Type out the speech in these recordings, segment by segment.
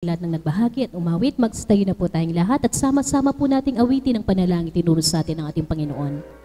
Lahat ng nagbahagi at umawit, magstayo na po tayong lahat at sama-sama po nating awitin ang panalangin tinuro sa atin ng ating Panginoon.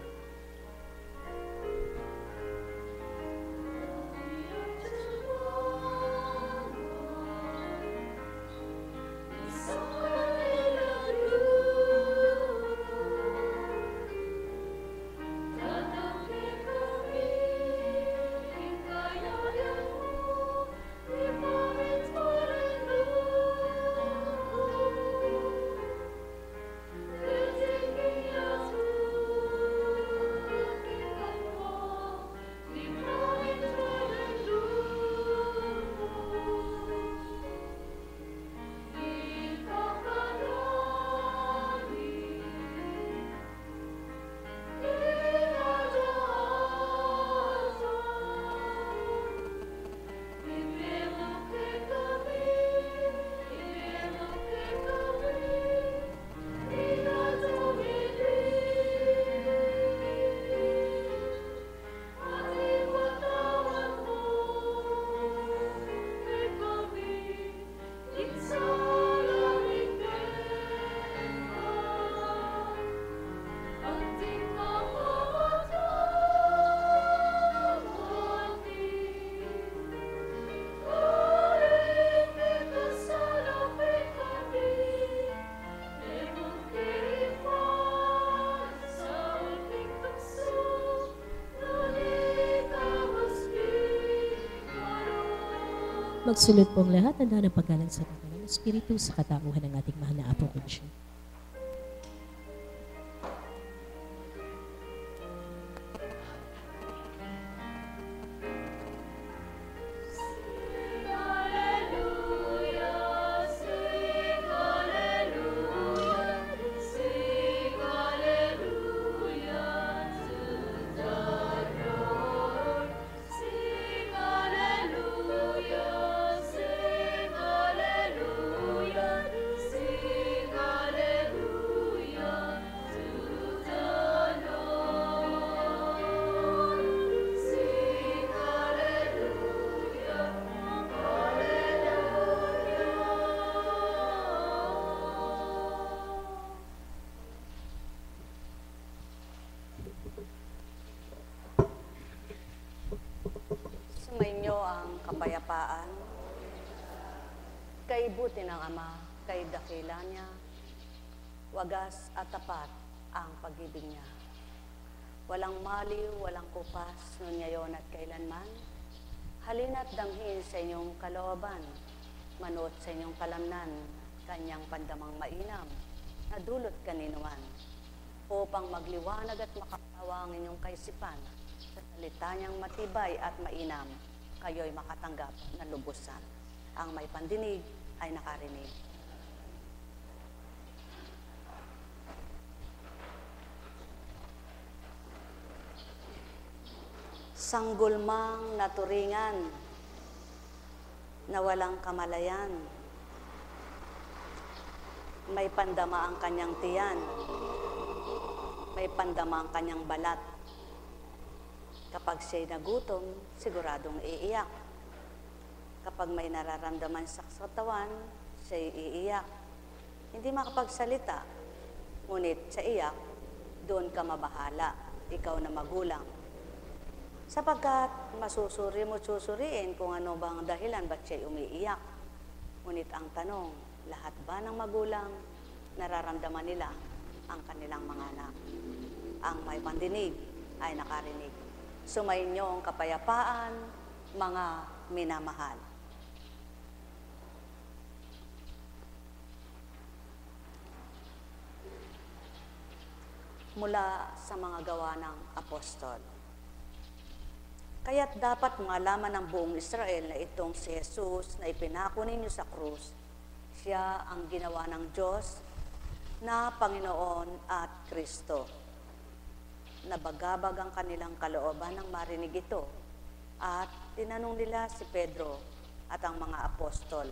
Magsulod po ang lahat ng paggalang sa ng Espiritu sa katauhan ng ating mahal na Apo Concio. Sumainyo ang kapayapaan, kay buti ng Ama, kay dakila niya, wagas at tapat ang pag-ibig niya. Walang maliw, walang kupas, nun ngayon at kailanman. Halina't damhin sa inyong kalooban, manuot sa inyong kalamnan, kanyang pandamang mainam, na dulot kaninuman, upang magliwanag at makatawa ang inyong kaisipan, sa salita niyang matibay at mainam, kayo'y makatanggap na lubusan. Ang may pandinig ay nakarinig. Sanggulmang naturingan na walang kamalayan, may pandama ang kanyang tiyan, may pandama ang kanyang balat. Kapag siya'y nagutom, siguradong iiyak. Kapag may nararamdaman sa katawan, siya'y iiyak. Hindi makapagsalita, ngunit sa iyak, doon ka mabahala, ikaw na magulang. Sapagkat masusuri mo susuriin kung ano bang dahilan ba't siya'y umiiyak. Ngunit ang tanong, lahat ba ng magulang nararamdaman nila ang kanilang mga anak? Ang may pandinig ay nakarinig. Sumainyo ang kapayapaan, mga minamahal. Mula sa mga gawa ng apostol. Kaya't dapat malaman ng buong Israel na itong si Jesus na ipinako ninyo sa krus, siya ang ginawa ng Diyos na Panginoon at Kristo. Nabagabag ang kanilang kalooban nang marinig ito, at tinanong nila si Pedro at ang mga apostol,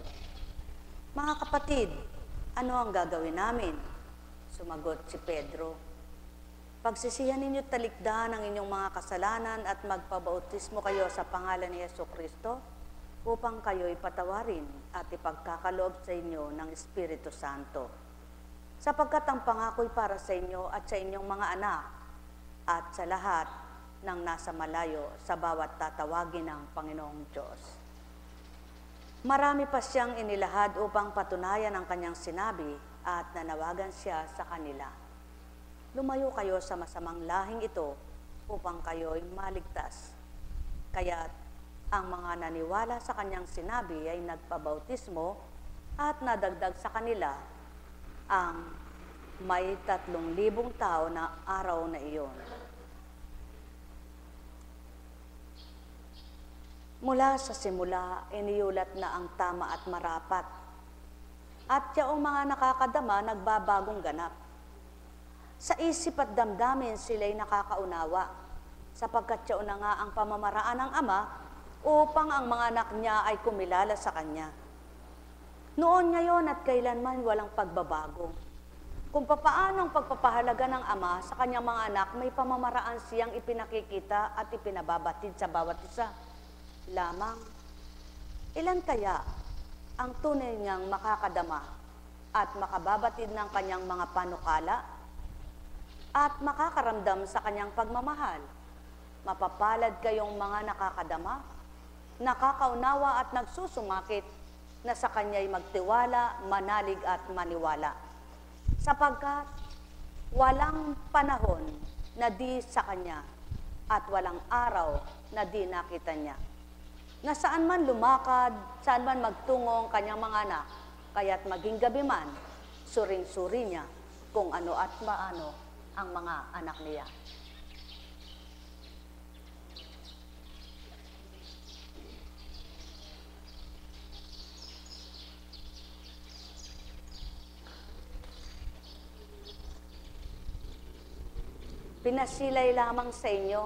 "Mga kapatid, ano ang gagawin namin?" Sumagot si Pedro, "Pagsisihan ninyo talikdan ang inyong mga kasalanan at magpabautismo kayo sa pangalan ni Jesucristo upang kayo'y patawarin at ipagkakaloob sa inyo ng Espiritu Santo. Sapagkat ang pangako'y para sa inyo at sa inyong mga anak at sa lahat ng nasa malayo sa bawat tatawagin ng Panginoong Diyos. Marami pa siyang inilahad upang patunayan ang kanyang sinabi at nanawagan siya sa kanila. Lumayo kayo sa masamang lahing ito upang kayo'y maligtas. Kaya't ang mga naniwala sa kanyang sinabi ay nagpabautismo at nadagdag sa kanila ang may 3,000 tao na araw na iyon. Mula sa simula, iniulat na ang tama at marapat. At yaong mga nakakadama, nagbabagong ganap. Sa isip at damdamin sila'y nakakaunawa, sapagkat yaon na nga ang pamamaraan ng Ama upang ang mga anak niya ay kumilala sa Kanya. Noon, ngayon at kailanman walang pagbabago. Kung papaano ang pagpapahalaga ng Ama sa Kanyang mga anak, may pamamaraan siyang ipinakikita at ipinababatid sa bawat isa. Lamang, ilan kaya ang tunay niyang makakadama at makababatid ng kanyang mga panukala at makakaramdam sa kanyang pagmamahal? Mapapalad kayong mga nakakadama, nakakaunawa at nagsusumakit na sa kanya'y magtiwala, manalig at maniwala. Sapagkat walang panahon na di sa kanya at walang araw na di nakita niya. Na saan man lumakad, saan man magtungo ang kanyang mga anak, kaya't maging gabi man, suring-suri niya kung ano at maano ang mga anak niya. Pinasilay lamang sa inyo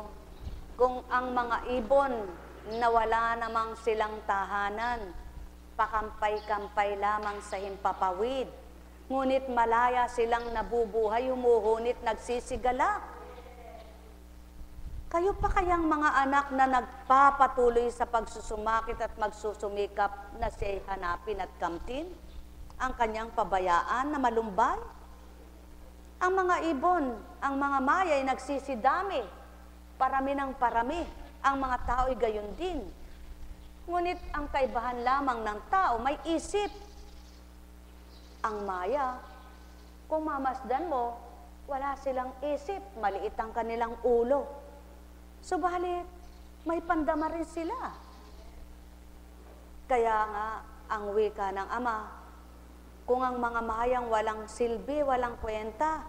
kung ang mga ibon na wala namang silang tahanan, pakampay-kampay lamang sa himpapawid, ngunit malaya silang nabubuhay, humuhunit, nagsisigalak. Kayo pa kayang mga anak na nagpapatuloy sa pagsusumakit at magsusumikap na siya'y hanapin at kamtin ang kanyang pabayaan na malumbay? Ang mga ibon, ang mga maya ay nagsisidami, parami ng parami, ang mga tao ay gayon din. Ngunit ang kaibahan lamang ng tao may isip. Ang maya, kung mamasdan mo, wala silang isip, maliit ang kanilang ulo. Subalit, may pandama rin sila. Kaya nga, ang wika ng Ama, kung ang mga mayang walang silbi, walang kwenta,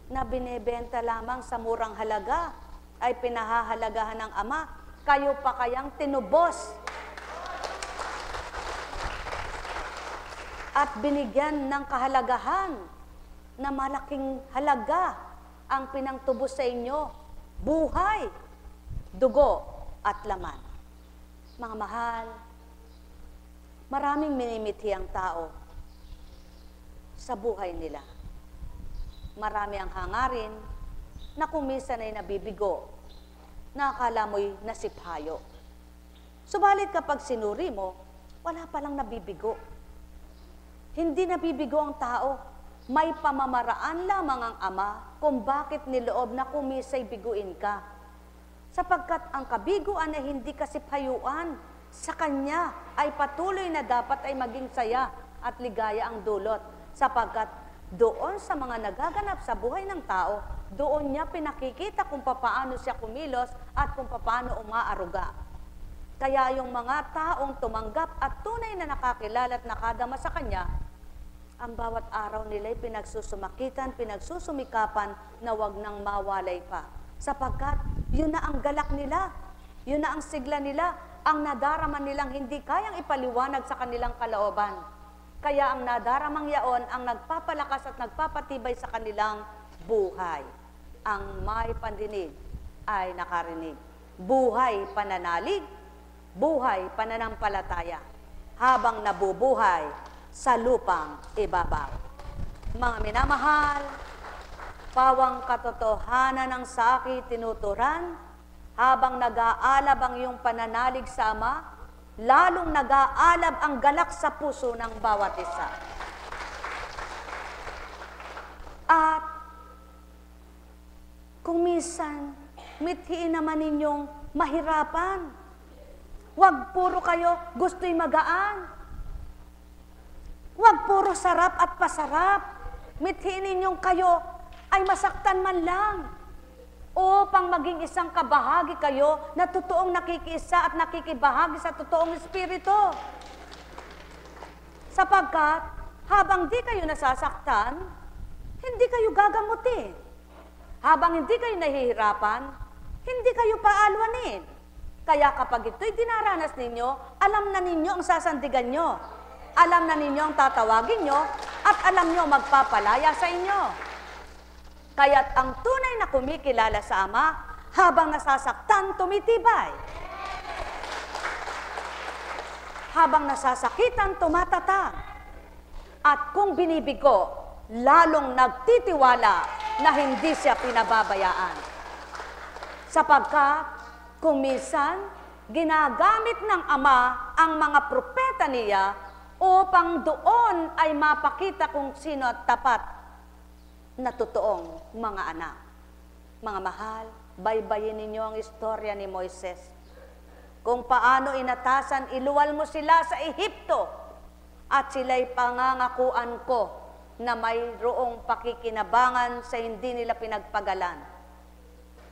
na binebenta lamang sa murang halaga, ay pinahahalagahan ng Ama, kayo pa kayang tinubos at binigyan ng kahalagahan na malaking halaga ang pinangtubos sa inyo, buhay, dugo at laman. Mga mahal, maraming minimithi ang tao sa buhay nila. Marami ang hangarin na kung minsan ay nabibigo, na akala mo'y nasiphayo. Subalit kapag sinuri mo, wala palang nabibigo. Hindi nabibigo ang tao. May pamamaraan lamang ang Ama kung bakit niloob na kumisa'y biguin ka. Sapagkat ang kabiguan ay hindi kasiphayuan. Sa Kanya ay patuloy na dapat ay maging saya at ligaya ang dulot. Sapagkat doon sa mga nagaganap sa buhay ng tao, doon niya pinakikita kung paano siya kumilos at kung paano umaaruga. Kaya yung mga taong tumanggap at tunay na nakakilala at nakadama sa Kanya, ang bawat araw nila'y pinagsusumakitan, pinagsusumikapan na wag nang mawalay pa. Sapagkat yun na ang galak nila, yun na ang sigla nila, ang nadarama nilang hindi kayang ipaliwanag sa kanilang kalooban. Kaya ang nadaramang yaon ang nagpapalakas at nagpapatibay sa kanilang buhay. Ang may pandinig ay nakarinig. Buhay pananalig, buhay pananampalataya, habang nabubuhay sa lupang ibabaw. Mga minamahal, pawang katotohanan ng saki tinuturan, habang nag-aalab ang iyong pananalig sa Ama, lalong nag-aalab ang galak sa puso ng bawat isa. At kung minsan, mithiin naman ninyong mahirapan. Huwag puro kayo gusto'y magaan. Huwag puro sarap at pasarap. Mithiin ninyong kayo ay masaktan man lang. Upang maging isang kabahagi kayo na totoong nakikiisa at nakikibahagi sa totoong espiritu. Sapagkat, habang di kayo nasasaktan, hindi kayo gagamutin. Habang hindi kayo nahihirapan, hindi kayo paalwanin. Kaya kapag ito'y dinaranas ninyo, alam na ninyo ang sasandigan nyo. Alam na ninyo ang tatawagin nyo, at alam nyo magpapalaya sa inyo. Kaya't ang tunay na kumikilala sa Ama, habang nasasaktan, tumitibay. Habang nasasakitan, tumatatag. At kung binibigo, lalong nagtitiwala na hindi siya pinababayaan. Sapagkat, kung minsan, ginagamit ng Ama ang mga propeta niya upang doon ay mapakita kung sino at tapat na totoong mga anak. Mga mahal, baybayin ninyo ang istorya ni Moises. Kung paano inatasan, iluwal mo sila sa Ehipto at sila'y pangangakuan ko na mayroong pakikinabangan sa hindi nila pinagpagalan,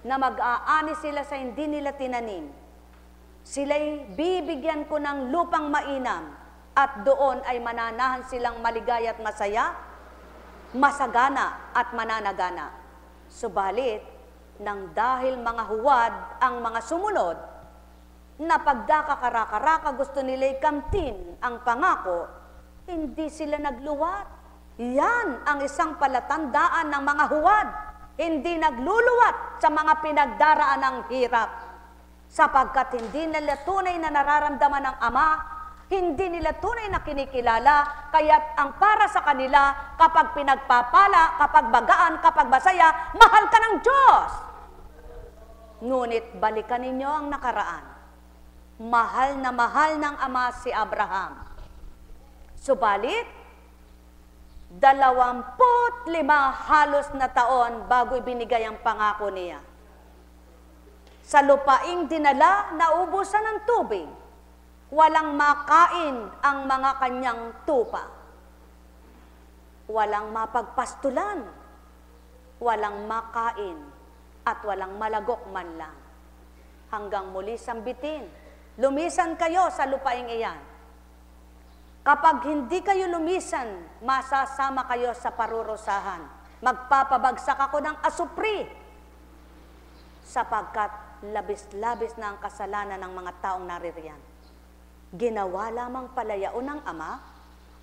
na mag-aani sila sa hindi nila tinanim. Sila'y bibigyan ko ng lupang mainam at doon ay mananahan silang maligaya at masaya, masagana at mananagana. Subalit, nang dahil mga huwad ang mga sumunod, na pagdakakaraka-raka gusto nila'y kamtin ang pangako, hindi sila nagluwat. Yan ang isang palatandaan ng mga huwad, hindi nagluluwat sa mga pinagdaraan ng hirap. Sapagkat hindi nila tunay na nararamdaman ng Ama, hindi nila tunay na kinikilala, kaya't ang para sa kanila, kapag pinagpapala, kapag bagaan, kapag masaya, mahal ka ng Diyos. Ngunit balikan ninyo ang nakaraan. Mahal na mahal ng Ama si Abraham. Subalit, 25 halos na taon bago ibinigay ang pangako niya. Sa lupaing dinala, naubusan ng tubig. Walang makain ang mga kanyang tupa. Walang mapagpastulan. Walang makain at walang malagok man lang. Hanggang muli sambitin, lumisan kayo sa lupaing iyan. Kapag hindi kayo lumisan, masasama kayo sa parurusahan. Magpapabagsak ako ng asupri. Sapagkat labis-labis na ang kasalanan ng mga taong naririyan. Ginawa lamang palayaon ng Ama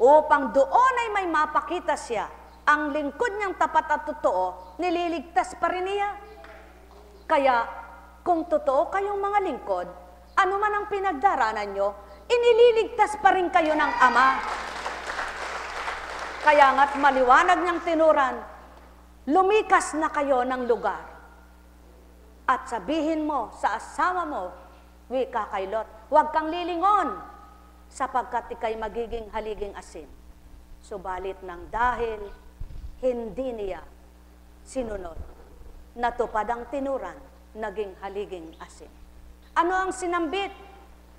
upang doon ay may mapakita siya. Ang lingkod niyang tapat at totoo, nililigtas pa rin niya. Kaya, kung totoo kayong mga lingkod, ano man ang pinagdaraanan nyo, inililigtas pa rin kayo ng Ama. Kaya nga't maliwanag niyang tinuran, lumikas na kayo ng lugar. At sabihin mo sa asawa mo, wika kay Lot, huwag kang lilingon, sapagkat ikay magiging haliging asin. Subalit ng dahil hindi niya sinunod, natupad ang tinuran, naging haliging asin. Ano ang sinambit?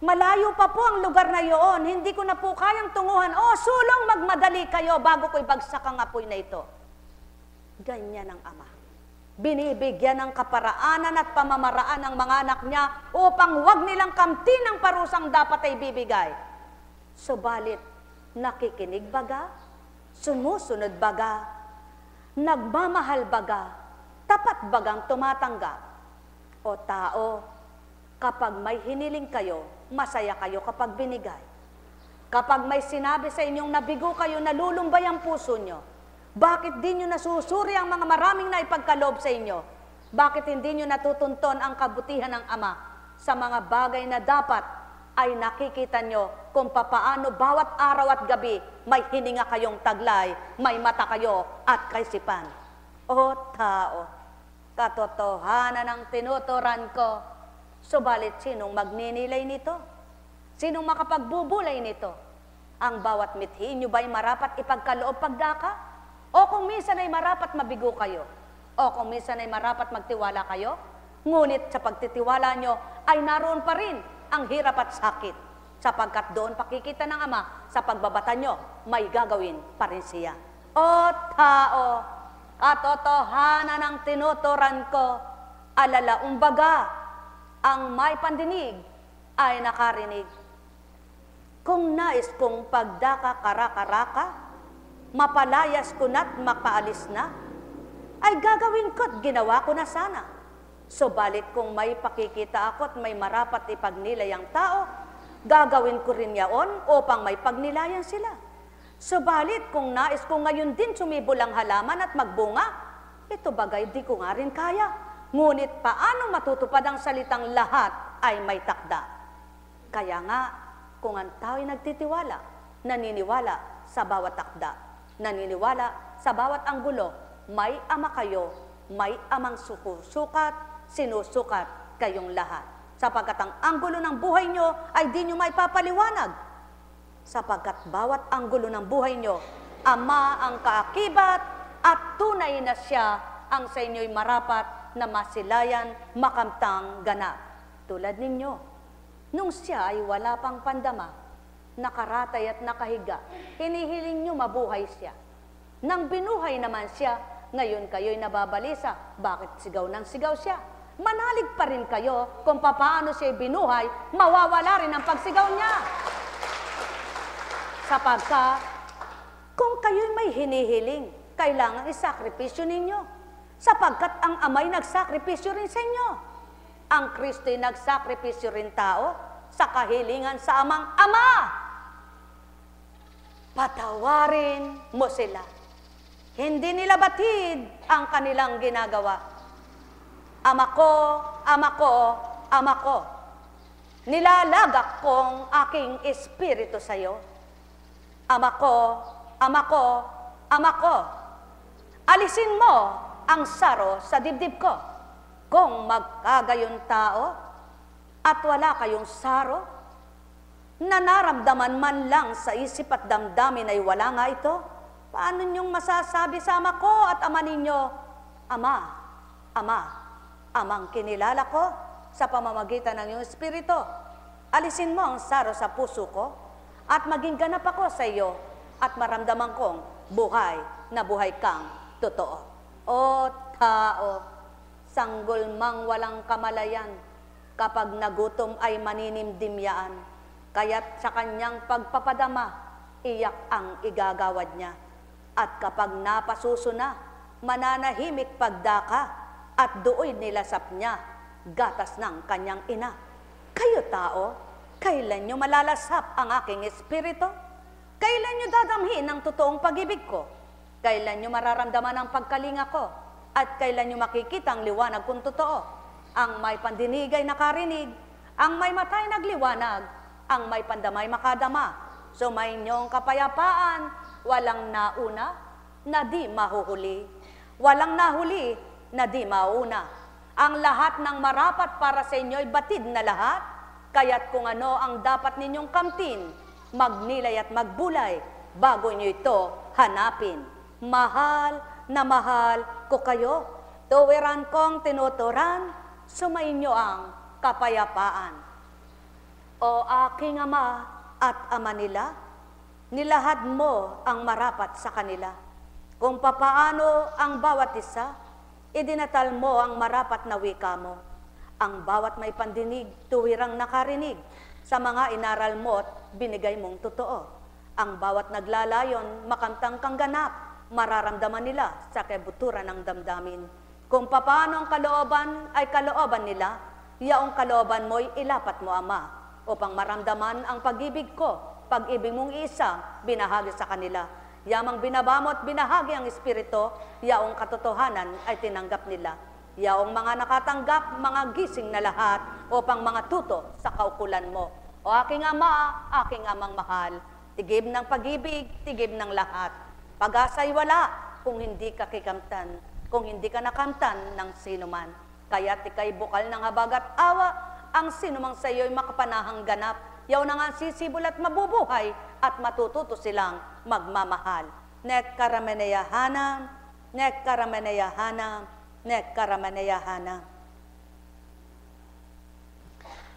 Malayo pa po ang lugar na iyon, hindi ko na po kayang tunguhan. O, sulong magmadali kayo bago ko ibagsak ang apoy na ito. Ganyan ang Ama. Binibigyan ng kaparaanan at pamamaraan ng mga anak niya upang huwag nilang kamtin ang parusang dapat ay bibigay. Subalit, nakikinig baga, sumusunod baga, nagmamahal baga, tapat bagang tumatanggap. O tao, kapag may hiniling kayo, masaya kayo kapag binigay. Kapag may sinabi sa inyong nabigo kayo, nalulumbay ang puso nyo. Bakit di nyo nasusuri ang mga maraming na ipagkaloob sa inyo? Bakit hindi nyo natutunton ang kabutihan ng Ama sa mga bagay na dapat ay nakikita nyo kung papaano bawat araw at gabi may hininga kayong taglay, may mata kayo at kaisipan? O tao, katotohanan ang tinuturan ko, subalit sinong magninilay nito? Sino makapagbubulay nito? Ang bawat mithi inyo ba'y marapat ipagkaloob pagdaka? O kung minsan ay marapat mabigo kayo? O kung minsan ay marapat magtiwala kayo? Ngunit sa pagtitiwala nyo ay naroon pa rin ang hirap at sakit. Sapagkat doon pakikita ng Ama sa pagbabata nyo, may gagawin pa rin siya. O tao, katotohanan ang tinuturan ko, alalaumbaga, ang may pandinig ay nakarinig. Kung nais kong pagdaka karaka-raka, mapalayas ko na't mapaalis na, ay gagawin ko't ginawa ko na sana. Subalit kung may pakikita ako't may marapat ipagnilay ang tao, gagawin ko rin yaon upang may pagnilayan sila. Subalit kung nais ko ngayon din sumibol ang halaman at magbunga, ito bagay di ko nga rin kaya. Ngunit paano matutupad ang salitang lahat ay may takda? Kaya nga, kung ang tao'y nagtitiwala, naniniwala sa bawat takda, naniniwala sa bawat anggulo, may Ama kayo, may Amang sukat, sinusukat kayong lahat. Sapagkat ang anggulo ng buhay nyo ay di nyo maipapaliwanag. Sapagkat bawat anggulo ng buhay nyo, Ama ang kaakibat at tunay na siya ang sa inyo'y marapat na masilayan, makamtang ganap. Tulad ninyo, nung siya ay wala pang pandama, nakaratay at nakahiga, hinihiling nyo mabuhay siya. Nang binuhay naman siya, ngayon kayo'y nababalisa, bakit sigaw ng sigaw siya? Manalig pa rin kayo kung papaano siya'y binuhay, mawawala rin ang pagsigaw niya. Sapagkat, kung kayo'y may hinihiling, kailangan isakripisyo ninyo. Sapagkat ang Ama'y nagsakripisyo rin sa inyo. Ang Kristo'y nagsakripisyo rin tao sa kahilingan sa Amang Ama. Patawarin mo sila. Hindi nila batid ang kanilang ginagawa. Ama ko, Ama ko, Ama ko, nilalagak kong aking espiritu sa iyo. Ama ko, Ama ko, Ama ko, alisin mo ang saro sa dibdib ko. Kung magkagayon tao at wala kayong saro, na naramdaman man lang sa isip at damdamin ay wala nga ito, paano niyong masasabi sa Ama ko at Ama ninyo, Ama, Ama, Amang kinilala ko sa pamamagitan ng iyong espiritu. Alisin mo ang saro sa puso ko at maging ganap ako sa iyo at maramdaman kong buhay na buhay kang totoo. O tao, sanggol mang walang kamalayan, kapag nagutom ay maninimdimyaan, kaya't sa kanyang pagpapadama, iyak ang igagawad niya. At kapag napasuso na, mananahimik pagdaka, at dooy nilasap niya, gatas ng kanyang ina. Kayo tao, kailan nyo malalasap ang aking espiritu? Kailan nyo dadamhin ang totoong pag-ibig ko? Kailan nyo mararamdaman ang pagkalinga ko? At kailan nyo makikita ang liwanag kung totoo? Ang may pandinig ay nakarinig, ang may matay nagliwanag, ang may pandamay makadama. Sumayin kapayapaan, walang nauna na di mahuhuli. Walang nahuli na di mauna. Ang lahat ng marapat para sa inyo ay batid na lahat, kaya't kung ano ang dapat ninyong kamtin, magnilay at magbulay, bago nyo ito hanapin. Mahal na mahal ko kayo, tuwiran kong tinuturan, sumainyo ang kapayapaan. O aking Ama at Ama nila, nilahad mo ang marapat sa kanila. Kung papaano ang bawat isa, idinatal mo ang marapat na wika mo. Ang bawat may pandinig, tuwirang nakarinig, sa mga inaral mo at binigay mong totoo. Ang bawat naglalayon, makamtang kang ganap, mararamdaman nila sa kabuturan ng damdamin. Kung papaano ang kalooban ay kalooban nila, yaong kalooban mo'y ilapat mo, Ama, upang maramdaman ang pag-ibig ko, pag-ibig mong isa, binahagi sa kanila. Yamang binabamo at binahagi ang Espiritu, yaong katotohanan ay tinanggap nila. Yaong mga nakatanggap, mga gising na lahat, upang mga tuto sa kaukulan mo. O aking Ama, aking Amang mahal, tigib ng pag-ibig, tigib ng lahat. Pag-asa'y wala kung hindi ka kikamtan, kung hindi ka nakamtan ng sinuman. Kaya't ika'y bukal ng habag at awa, ang sinumang sa iyo'y makapanahang ganap, yaw na nga sisibol at mabubuhay at matututo silang magmamahal. Nek karameneyahanam, nek karameneyahanam, nek karameneyahanam.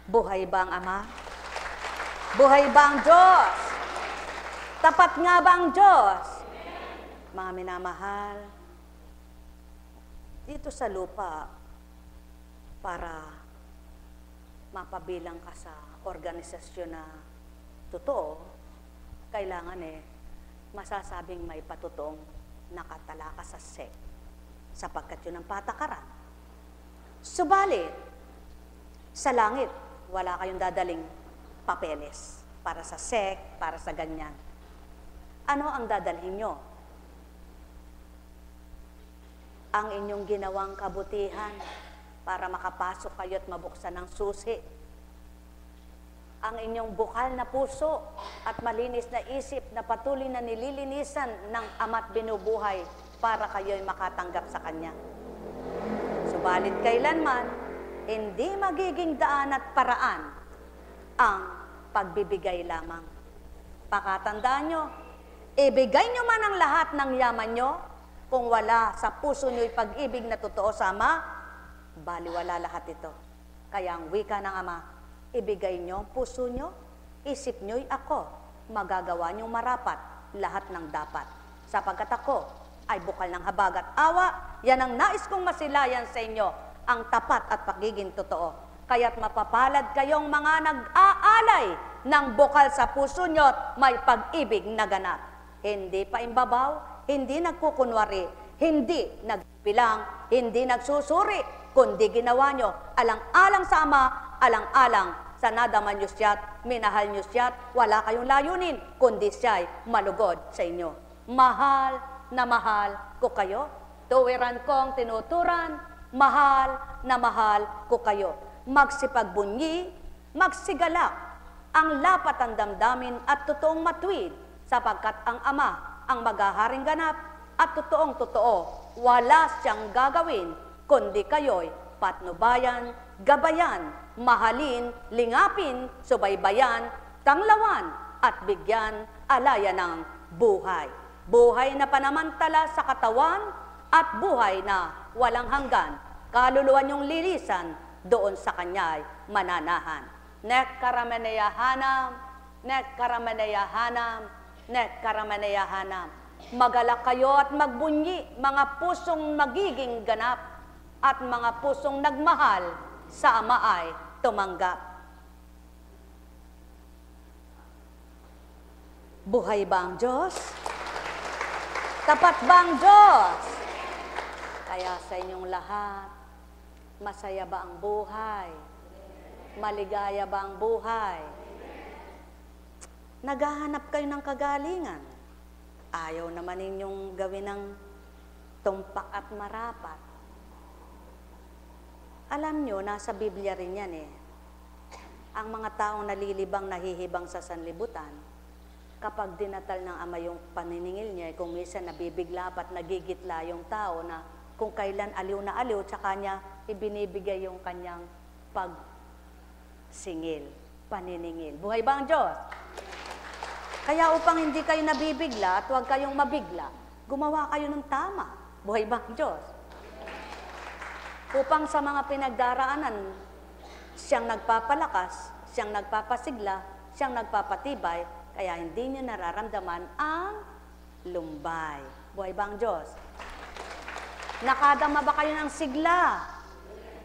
Buhay ba ang Ama? Buhay ba ang Diyos? Tapat nga ba ang Diyos? Mga minamahal, dito sa lupa, para mapabilang ka sa organisasyon na totoo, kailangan masasabing may patotoong nakatala ka sa SEC, sapagkat yun ang patakaran. Subalit, sa langit, wala kayong dadaling papeles para sa SEC, para sa ganyan. Ano ang dadalhin nyo? Ang inyong ginawang kabutihan para makapasok kayo at mabuksan ng susi. Ang inyong bukal na puso at malinis na isip na patuloy na nililinisan ng Ama't binubuhay para kayo'y makatanggap sa Kanya. Subalit kailanman, hindi magiging daan at paraan ang pagbibigay lamang. Pakatandaan nyo, ibigay nyo man ang lahat ng yaman nyo, kung wala sa puso nyo'y pag-ibig na totoo sa Ama, baliwala lahat ito. Kaya ang wika ng Ama, ibigay nyo ang puso nyo, isip nyo'y ako, magagawa nyong marapat lahat ng dapat. Sapagkat ako ay bukal ng habag at awa, yan ang nais kong masilayan sa inyo, ang tapat at pagiging totoo. Kaya't mapapalad kayong mga nag-aalay ng bukal sa puso nyo at may pag-ibig na ganap. Hindi pa imbabaw, hindi nagkukunwari, hindi nagbilang, hindi nagsusuri, kundi ginawa nyo alang-alang sa Ama, alang-alang sa nadaman nyo siya't, minahal nyo siya't, wala kayong layunin, kundi siya'y malugod sa inyo. Mahal na mahal ko kayo, tuwiran kong tinuturan, mahal na mahal ko kayo. Magsipagbunyi, magsigalak, ang lapat ang damdamin at totoong matuwid, sapagkat ang Ama ang maghaharing ganap at totoong totoo, wala siyang gagawin, kundi kayo'y patnubayan, gabayan, mahalin, lingapin, subaybayan, tanglawan, at bigyan alaya ng buhay. Buhay na panamantala sa katawan at buhay na walang hanggan. Kaluluwa niyong lilisan, doon sa Kanya'y mananahan. Nek karameneyahanam, nek karameneyahanam, nek karameneyahanam. Magalak kayo at magbunyi, mga pusong magiging ganap at mga pusong nagmahal sa Ama ay tumanggap. Buhay ba ang Diyos? Tapat ba ang Diyos? Kaya sa inyong lahat, masaya ba ang buhay? Maligaya ba ang buhay? Naghahanap kayo ng kagalingan. Ayaw naman ninyong gawin ng tumpak at marapat. Alam nyo, nasa Biblia rin yan Ang mga taong nalilibang, nahihibang sa sanlibutan, kapag dinatal ng Ama yung paniningil niya, kung minsan nabibigla at nagigitla yung tao na kung kailan aliw na aliw, tsaka niya ibinibigay yung kanyang pagsingil, paniningil. Buhay ba ang Diyos? Kaya upang hindi kayo nabibigla at huwag kayong mabigla, gumawa kayo ng tama. Buhay ba ang Diyos? Upang sa mga pinagdaraanan, siyang nagpapalakas, siyang nagpapasigla, siyang nagpapatibay, kaya hindi niyo nararamdaman ang lumbay. Buhay ba ang Diyos? Nakadama ba kayo ng sigla?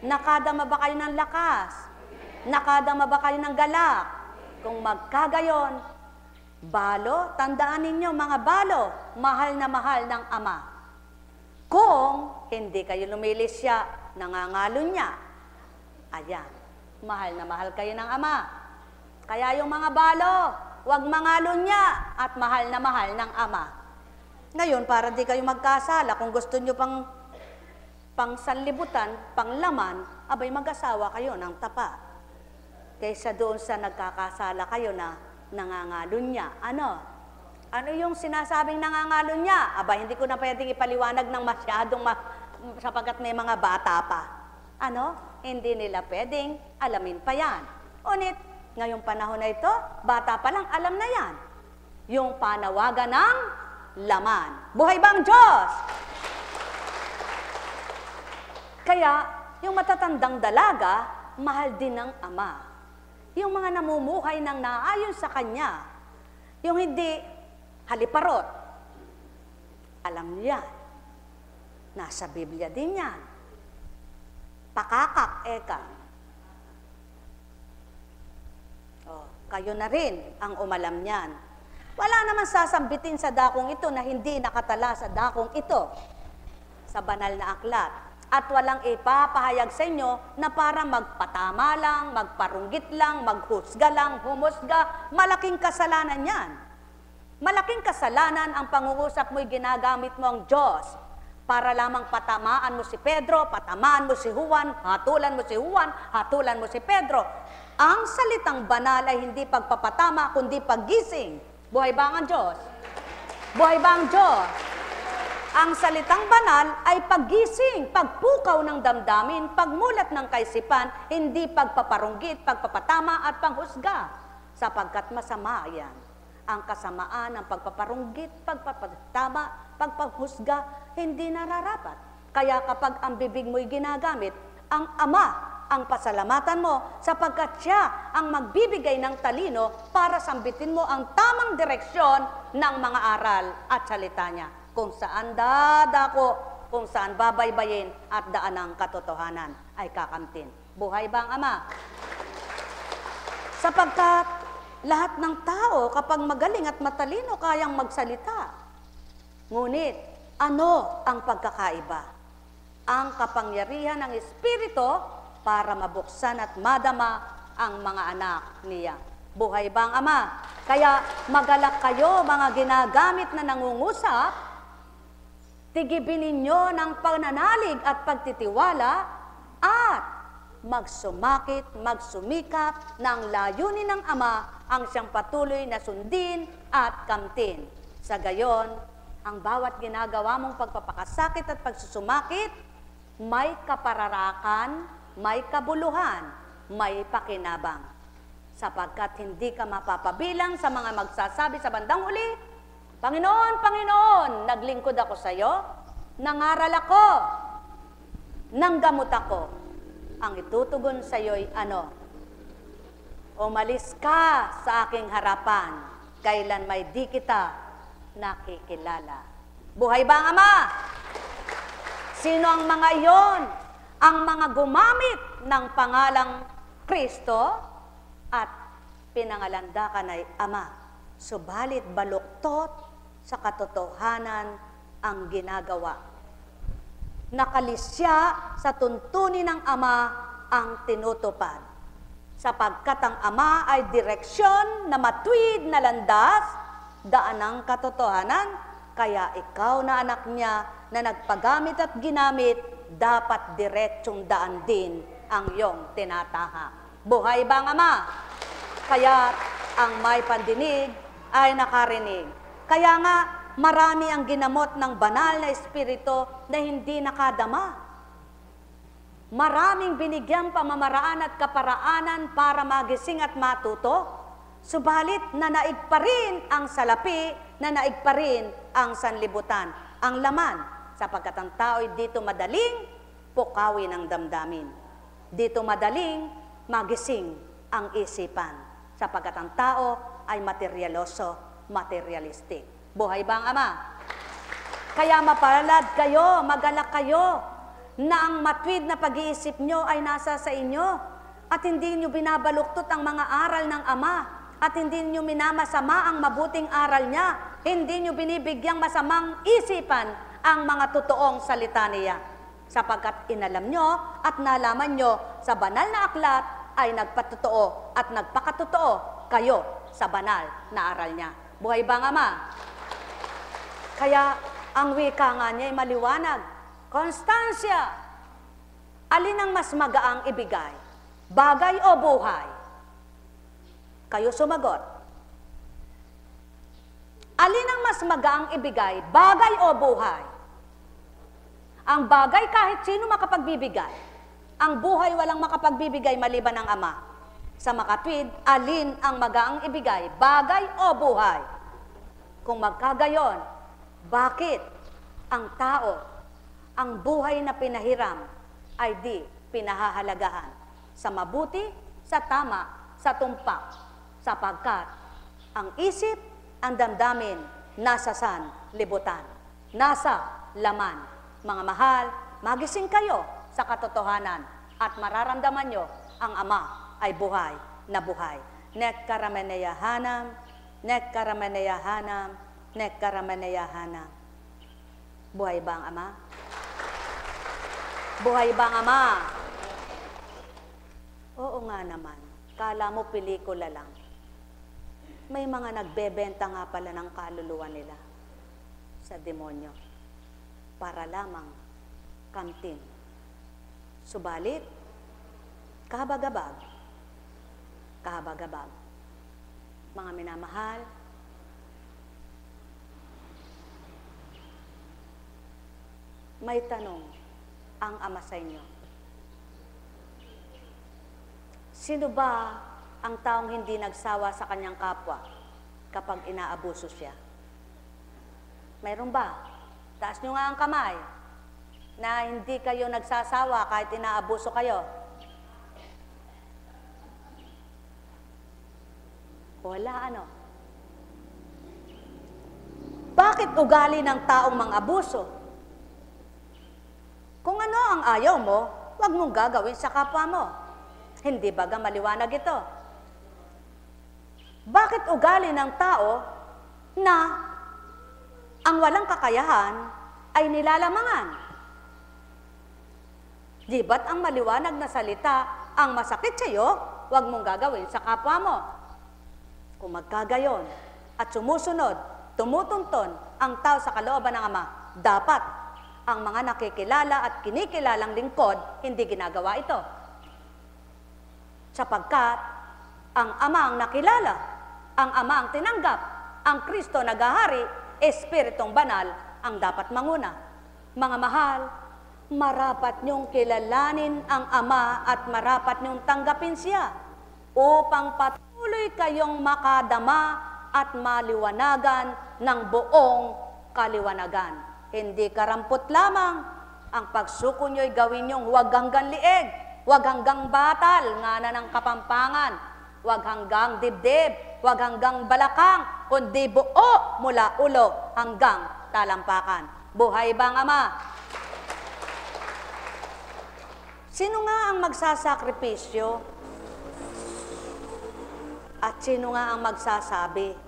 Nakadama ba kayo ng lakas? Nakadama ba kayo ng galak? Kung magkagayon, balo, tandaan ninyo mga balo, mahal na mahal ng Ama. Kung hindi kayo lumilisya, nangangalo niya, ayan, mahal na mahal kayo ng Ama. Kaya yung mga balo, huwag mangalo niya at mahal na mahal ng Ama. Ngayon, para di kayo magkasala, kung gusto nyo pang sanlibutan, pang laman, abay mag-asawa kayo ng tapat. Kaysa doon sa nagkakasala kayo na nangangalo niya. Ano? Ano yung sinasabing nangangalo niya? Aba, hindi ko na pwedeng ipaliwanag ng masyadong sapagkat may mga bata pa. Ano? Hindi nila pwedeng alamin pa yan. Unit, Ngayong panahon na ito, bata pa lang, alam na yan. Yung panawagan ng laman. Buhay ba ang Diyos? Kaya, yung matatandang dalaga, mahal din ng Ama. Yung mga namumuhay ng naayon sa Kanya, yung hindi haliparot, alam niya, nasa Biblia din yan. Pakakak, eka. Kayo na rin ang umalam niyan. Wala naman sasambitin sa dakong ito na hindi nakatala sa dakong ito, sa banal na aklat. At walang ipapahayag sa inyo na para magpatama lang, magparunggit lang, maghusga lang, humusga. Malaking kasalanan yan. Malaking kasalanan ang pangungusap mo'y ginagamit mo ang Diyos para lamang patamaan mo si Pedro, patamaan mo si Juan, hatulan mo si Juan, hatulan mo si Pedro. Ang salitang banal ay hindi pagpapatama, kundi paggising. Buhay ba ang Diyos? Buhay ba ang Diyos? Ang salitang banal ay paggising, pagpukaw ng damdamin, pagmulat ng kaisipan, hindi pagpaparunggit, pagpapatama at panghusga. Sapagkat masama yan. Ang kasamaan ng pagpaparunggit, pagpapatama, pagpaghusga, hindi nararapat. Kaya kapag ang bibig mo'y ginagamit, ang Ama ang pasalamatan mo sapagkat siya ang magbibigay ng talino para sambitin mo ang tamang direksyon ng mga aral at salita niya. Kung saan dadako, kung saan babaybayin at daan ng katotohanan ay kakamtin. Buhay ba ang Ama? Sapagkat lahat ng tao kapag magaling at matalino kayang magsalita. Ngunit ano ang pagkakaiba? Ang kapangyarihan ng Espiritu para mabuksan at madama ang mga anak niya. Buhay ba ang Ama? Kaya magalak kayo mga ginagamit na nangungusap, tigibin ninyo ng pananalig at pagtitiwala at magsumakit, magsumikap ng layunin ng Ama ang siyang patuloy na sundin at kamtin. Sa gayon, ang bawat ginagawa mong pagpapakasakit at pagsusumakit, may kapararakan, may kabuluhan, may pakinabang. Sapagkat hindi ka mapapabilang sa mga magsasabi sa bandang huli, Panginoon, Panginoon, naglingkod ako sa iyo, nangaral ako, nanggamot ako. Ang itutugon sa iyo'y ano? Umalis ka sa aking harapan, kailan may di kita nakikilala. Buhay ba ang Ama? Sino ang mga iyon? Ang mga gumamit ng pangalang Kristo at pinangalandakan ay Ama. Subalit baluktot sa katotohanan ang ginagawa. Nakalisya sa tuntunin ng Ama ang tinutupad. Sapagkat ang Ama ay direksyon na matuwid na landas, daan ng katotohanan, kaya ikaw na anak niya na nagpagamit at ginamit, dapat diretsyong daan din ang iyong tinatahak. Buhay ba ang Ama? Kaya ang may pandinig ay nakarinig. Kaya nga, marami ang ginamot ng banal na espiritu na hindi nakadama. Maraming binigyang pamamaraan at kaparaanan para magising at matuto. Subalit, nanaig pa rin ang salapi, nanaig pa rin ang sanlibutan, ang laman, sapagkat ang tao'y dito madaling pukawin ang damdamin. Dito madaling magising ang isipan, sapagkat ang tao ay materialoso, materialistic. Buhay ba ang Ama? Kaya mapalad kayo, magalak kayo, na ang matwid na pag-iisip nyo ay nasa sa inyo, at hindi nyo binabaluktot ang mga aral ng Ama, at hindi nyo minamasama ang mabuting aral niya, hindi nyo binibigyang masamang isipan ang mga totoong salita niya. Sapagkat inalam nyo at nalaman nyo sa banal na aklat ay nagpatotoo at nagpakatotoo kayo sa banal na aral niya. Buhay ba ang Ama? Kaya ang wika nga niya ay maliwanag. Konstansya, alin ang mas magaang ibigay? Bagay o buhay? Kayo sumagot. Alin ang mas magaang ibigay? Bagay o buhay? Ang bagay kahit sino makapagbibigay. Ang buhay walang makapagbibigay maliban ng Ama. Sa makatwid, alin ang magaang ibigay, bagay o buhay? Kung magkagayon, bakit ang tao, ang buhay na pinahiram ay di pinahahalagahan? Sa mabuti, sa tama, sa tumpak, sapagkat ang isip, ang damdamin, nasa sanlibutan, nasa laman. Mga mahal, magising kayo sa katotohanan at mararamdaman nyo ang Ama ay buhay na buhay. Nek karameneyahanam, nek karameneyahanam, nek karameneyahanam. Buhay ba ang Ama? Buhay ba ang Ama? Oo nga naman. Kala mo pelikula lang. May mga nagbebenta nga pala ng kaluluwa nila sa demonyo para lamang kamtin. Subalit, kahabag-habag, kahabag-habag. Mga minamahal, may tanong ang Ama sa inyo. Sino ba ang taong hindi nagsawa sa kanyang kapwa kapag inaabuso siya? Mayroon ba? Taas nyo nga ang kamay na hindi kayo nagsasawa kahit inaabuso kayo. Wala ano? Bakit ugali ng taong mang-abuso? Kung ano ang ayaw mo, huwag mong gagawin sa kapwa mo. Hindi baga maliwanag ito? Bakit ugali ng tao na ang walang kakayahan ay nilalamangan? Di ba't ang maliwanag na salita, ang masakit sa iyo, huwag mong gagawin sa kapwa mo? Kung magkagayon at sumusunod, tumutunton ang tao sa kalooban ng Ama, dapat ang mga nakikilala at kinikilalang lingkod, hindi ginagawa ito. Sapagkat ang Ama ang nakilala, ang Ama ang tinanggap, ang Kristo naghahari, Espiritong Banal ang dapat manguna. Mga mahal, marapat niyong kilalanin ang Ama at marapat niyong tanggapin siya upang patuloy kayong makadama at maliwanagan ng buong kaliwanagan. Hindi karampot lamang ang pagsuko niyo'y gawin niyong huwag hanggang lieg, huwag hanggang batal, ngana ng kapampangan, huwag hanggang dibdib, huwag hanggang balakang, kundi buo mula ulo hanggang talampakan. Buhay bang Ama? Sino nga ang magsasakripisyo? At sino nga ang magsasabi?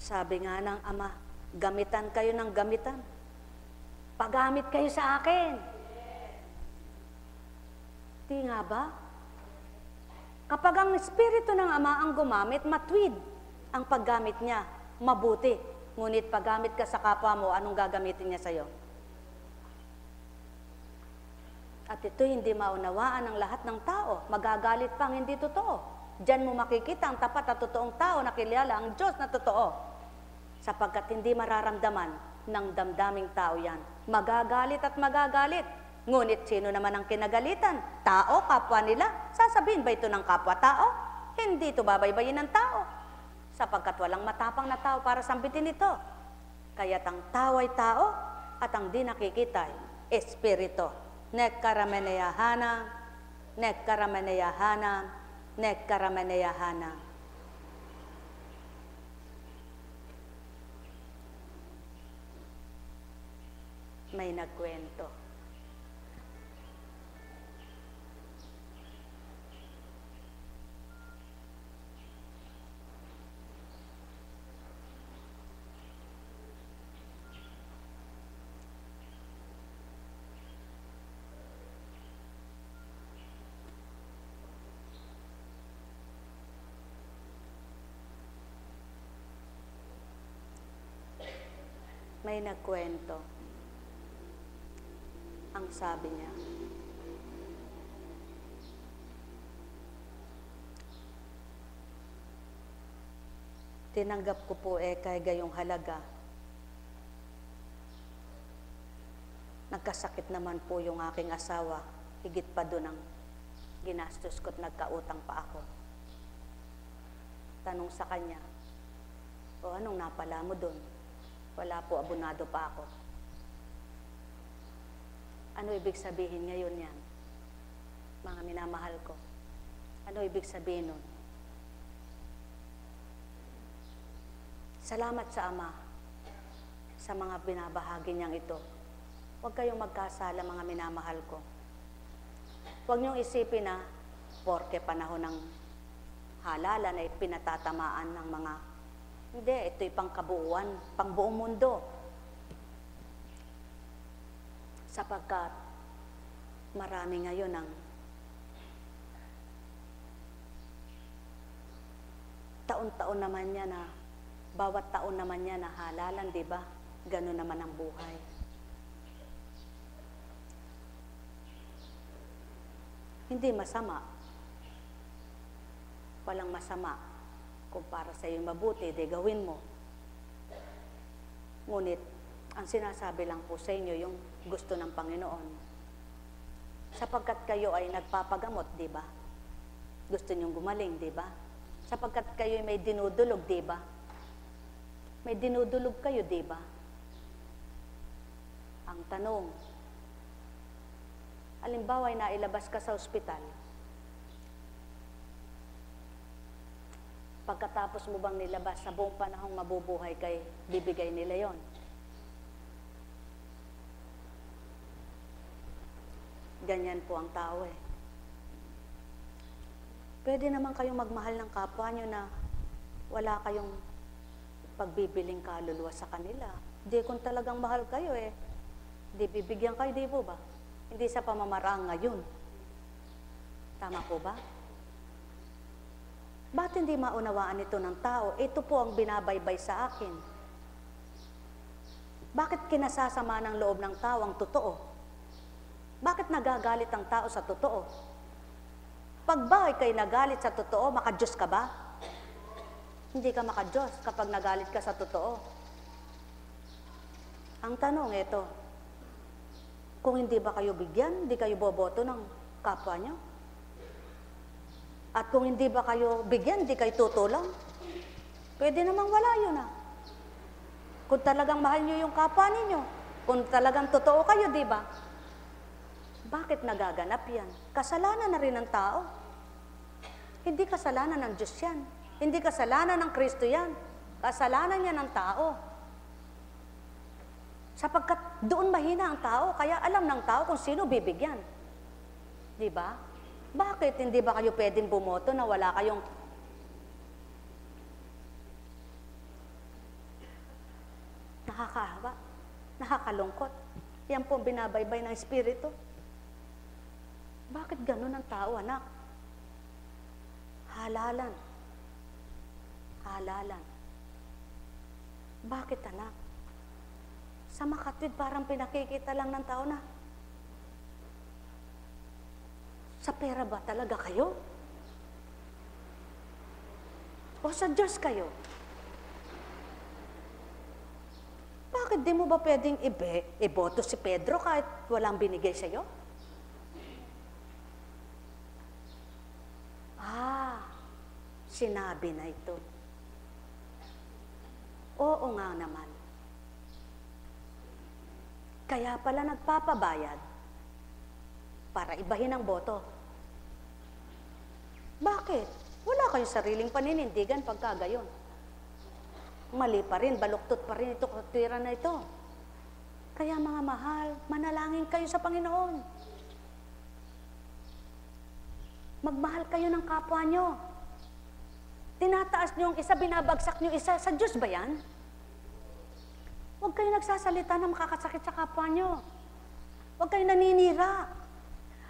Sabi nga ng Ama, gamitan kayo ng gamitan. Pagamit kayo sa akin. Di nga ba? Kapag ang Espiritu ng Ama ang gumamit, matwid ang paggamit niya, mabuti. Ngunit paggamit ka sa kapwa mo, anong gagamitin niya sa'yo? At ito hindi maunawaan ng lahat ng tao. Magagalit pang hindi totoo. Diyan mo makikita ang tapat at totoong tao na kilala ang Diyos na totoo. Sapagkat hindi mararamdaman ng damdaming tao yan. Magagalit at magagalit. Ngunit sino naman ang kinagalitan? Tao, kapwa nila. Sasabihin ba ito ng kapwa-tao? Hindi ito babaybayin ng tao. Sapagkat walang matapang na tao para sambitin ito. Kaya't ang tao ay tao at ang di nakikita ay espiritu. Nek karameneyahana, nek karameneyahana, nek karameneyahana. May nagkwento. May nagkwento. Ang sabi niya, tinanggap ko po kay gayong halaga Nagkasakit naman po yung aking asawa. Higit pa doon ang ginastos ko at nagkautang pa ako. Tanong sa kanya, o anong napala mo doon? Wala po, abonado pa ako. Ano ibig sabihin ngayon yan? Mga minamahal ko. Ano ibig sabihin nun? Salamat sa Ama sa mga binabahagi niyang ito. Huwag kayong magkasala, mga minamahal ko. Huwag niyong isipin na porke panahon ng halalan ay pinatatamaan ng mga hindi, ito'y pangkabuuan, pang buong mundo. Sapagkat marami ngayon ang taon-taon naman niya na, bawat taon naman niya na halalan, di ba? Ganun naman ang buhay. Hindi masama. Walang masama. Kung para sa iyo mabuti, di gawin mo. Ngunit, ang sinasabi lang po sa inyo yung gusto ng Panginoon. Sapagkat kayo ay nagpapagamot, di ba? Gusto niyong gumaling, di ba? Sapagkat kayo ay may dinudulog, di ba? May dinudulog kayo, di ba? Ang tanong, halimbawa ay nailabas ka sa ospital. Pagkatapos mo bang nilabas sa buong panahong mabubuhay kay bibigay nila yon? Ganyan po ang tao eh. Pwede naman kayong magmahal ng kapwa nyo na wala kayong pagbibiling kaluluwa sa kanila. Di kung talagang mahal kayo eh, di bibigyan kayo, di po ba? Hindi sa pamamaraan ngayon. Tama po ba? Ba't hindi maunawaan ito ng tao? Ito po ang binabaybay sa akin. Bakit kinasasama ng loob ng tao ang totoo? Bakit nagagalit ang tao sa totoo? Pag ba ikay nagalit sa totoo, makadiyos ka ba? Hindi ka makadiyos kapag nagalit ka sa totoo. Ang tanong ito, kung hindi ba kayo bigyan, hindi kayo boboto ng kapwa nyo? At kung hindi ba kayo bigyan, hindi kayo tutulong? Pwede namang wala yun ah. Kung talagang mahal nyo yung kapwa ninyo, kung talagang totoo kayo, di ba? Bakit nagaganap yan? Kasalanan na rin ng tao. Hindi kasalanan ng Diyos yan. Hindi kasalanan ng Kristo yan. Kasalanan niya ng tao. Sapagkat doon mahina ang tao, kaya alam ng tao kung sino bibigyan. Di ba? Bakit hindi ba kayo pwedeng bumoto na wala kayong nakakahawa, nakakalungkot? Yan po binabaybay ng Espiritu. Bakit ganun ang tao, anak? Halalan. Halalan. Bakit, anak? Sa makatwid, parang pinakikita lang ng tao na, sa pera ba talaga kayo? O sa Diyos kayo? Bakit di mo ba pwedeng iboto si Pedro kahit walang binigay sa'yo? Sinabi na ito. Oo nga naman. Kaya pala nagpapabayad para ibahin ang boto. Bakit? Wala kayong sariling paninindigan pagka gayon. Mali pa rin, baluktot pa rin ito, katwiran na ito. Kaya mga mahal, manalangin kayo sa Panginoon. Magmahal kayo ng kapwa nyo. Tinataas nyo ang isa, binabagsak nyo isa. Sa Diyos ba yan? Huwag kayo nagsasalita na makakasakit sa kapwa nyo. Huwag kayo naninira.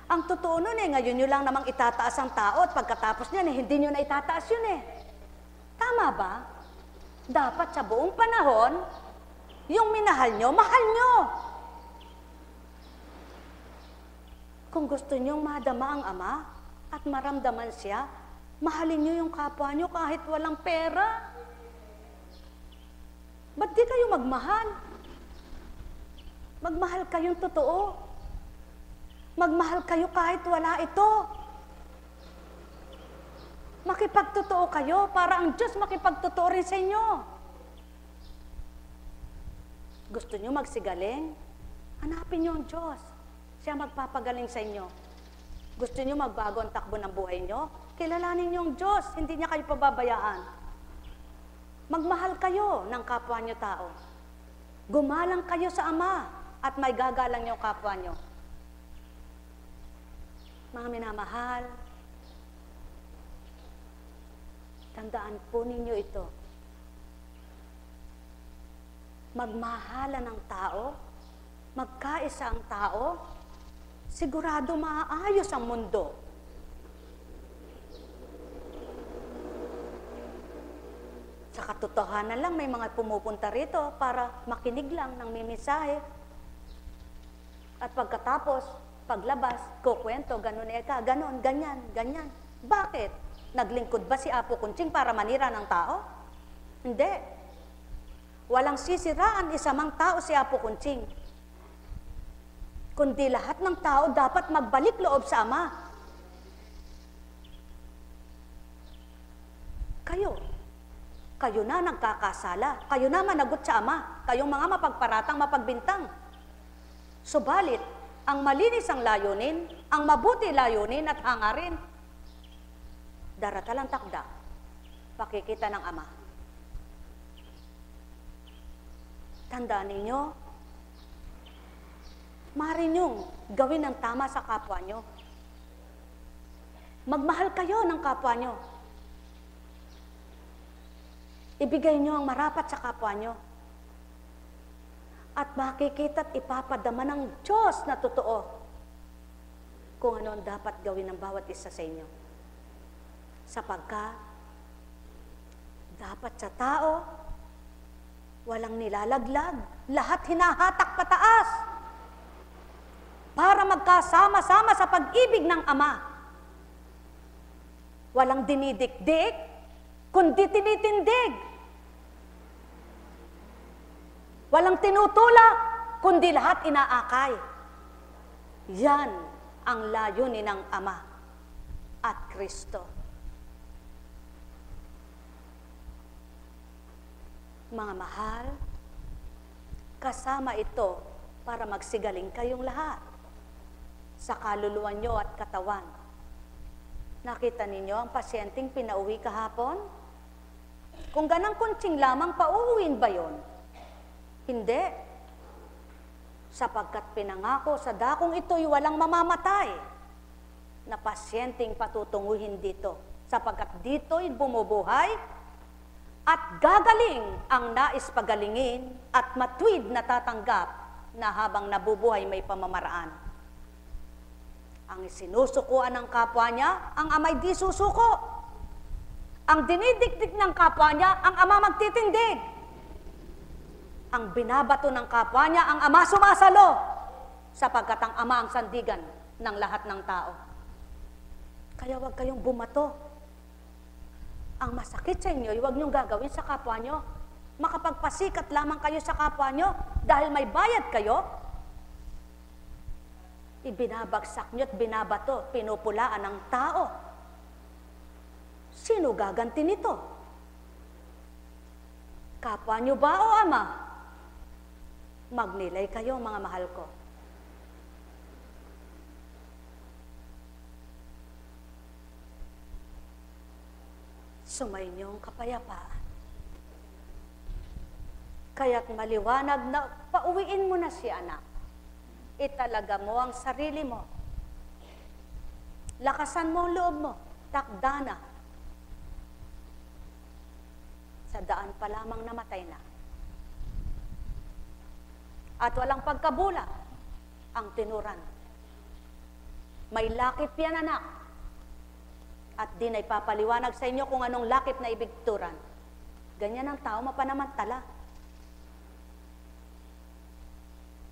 Ang totoo nun ngayon nyo lang namang itataas ang tao at pagkatapos niyan hindi nyo na itataas yun Tama ba? Dapat sa buong panahon, yung minahal nyo, mahal nyo. Kung gusto nyong madama ang Ama at maramdaman siya, mahalin nyo yung kapwa nyo kahit walang pera. Ba't di kayo magmahal? Magmahal kayong totoo. Magmahal kayo kahit wala ito. Makipagtotoo kayo para ang Diyos makipagtotoo rin sa inyo. Gusto nyo magsigaling? Hanapin nyo ang Diyos. Siya magpapagaling sa inyo. Gusto nyo magbago ang takbo ng buhay nyo? Kilalanin nyo ang Diyos. Hindi niya kayo pababayaan. Magmahal kayo ng kapwa nyo tao. Gumalang kayo sa Ama at may gagalang nyo kapwa nyo. Mga minamahal, tandaan po ninyo ito. Magmahala ng tao, magkaisa ang tao, sigurado maayos ang mundo. Sa katotohanan lang, may mga pumupunta rito para makinig lang ng mimisahe. At pagkatapos, paglabas, kukwento, ganun eka, ganun, ganyan, ganyan. Bakit? Naglingkod ba si Apo Kunching para manira ng tao? Hindi. Walang sisiraan isa mang tao si Apo Kunching. Kundi lahat ng tao dapat magbalik loob sa Ama. Kayo na nagkakasala. Kayo na managot sa Ama. Kayong mga mapagparatang, mapagbintang. Subalit, ang malinis ang layunin, ang mabuti layunin at hangarin, daratalang takda, pakikita ng Ama. Tandaan ninyo, maaari niyong gawin ang tama sa kapwa nyo. Magmahal kayo ng kapwa nyo. Ibigay nyo ang marapat sa kapwa nyo. At makikita at ipapadama ng Diyos na totoo kung ano ang dapat gawin ng bawat isa sa inyo. Sapagkat dapat sa tao, walang nilalaglag, lahat hinahatak pataas para magkasama-sama sa pag-ibig ng Ama. Walang dinidikdik, kundi tinitindig. Walang tinutulak, kundi lahat inaakay. Yan ang layunin ng Ama at Kristo. Mga mahal, kasama ito para magsigaling kayong lahat sa kaluluwa nyo at katawan. Nakita ninyo ang pasyenteng pinauwi kahapon? Kung ganang kuntsing lamang, pauuwin ba yon? Hindi. Sapagkat pinangako sa dakong ito'y walang mamamatay na pasyenteng patutunguhin dito. Sapagkat dito'y bumubuhay at gagaling ang nais pagalingin at matuwid na tatanggap na habang nabubuhay may pamamaraan. Ang sinusukuan ng kapwa niya, ang Ama'y di susuko. Ang dinidikdik ng kapwa niya, ang Ama magtitindig. Ang binabato ng kapwa niya, ang Ama sumasalo, sapagkat ang Ama ang sandigan ng lahat ng tao. Kaya huwag kayong bumato. Ang masakit sa inyo, huwag niyong gagawin sa kapwa niyo. Makapagpasikat lamang kayo sa kapwa niyo dahil may bayad kayo. Ibinabagsak niyo at binabato, pinupulaan ng tao. Sino gaganti nito? Kapwa niyo ba o Ama? Magnilay kayo, mga mahal ko. Sumayinyong kapayapaan. Kaya't maliwanag na pauwiin mo na si anak. Italaga mo ang sarili mo. Lakasan mo ang loob mo. Takda na. Sa daan pa lamang namatay na. At walang pagkabula ang tinuran. May lakip yan, anak. At di na ipapaliwanag sa inyo kung anong lakip na ibig turan. Ganyan ang tao, mapanamantala.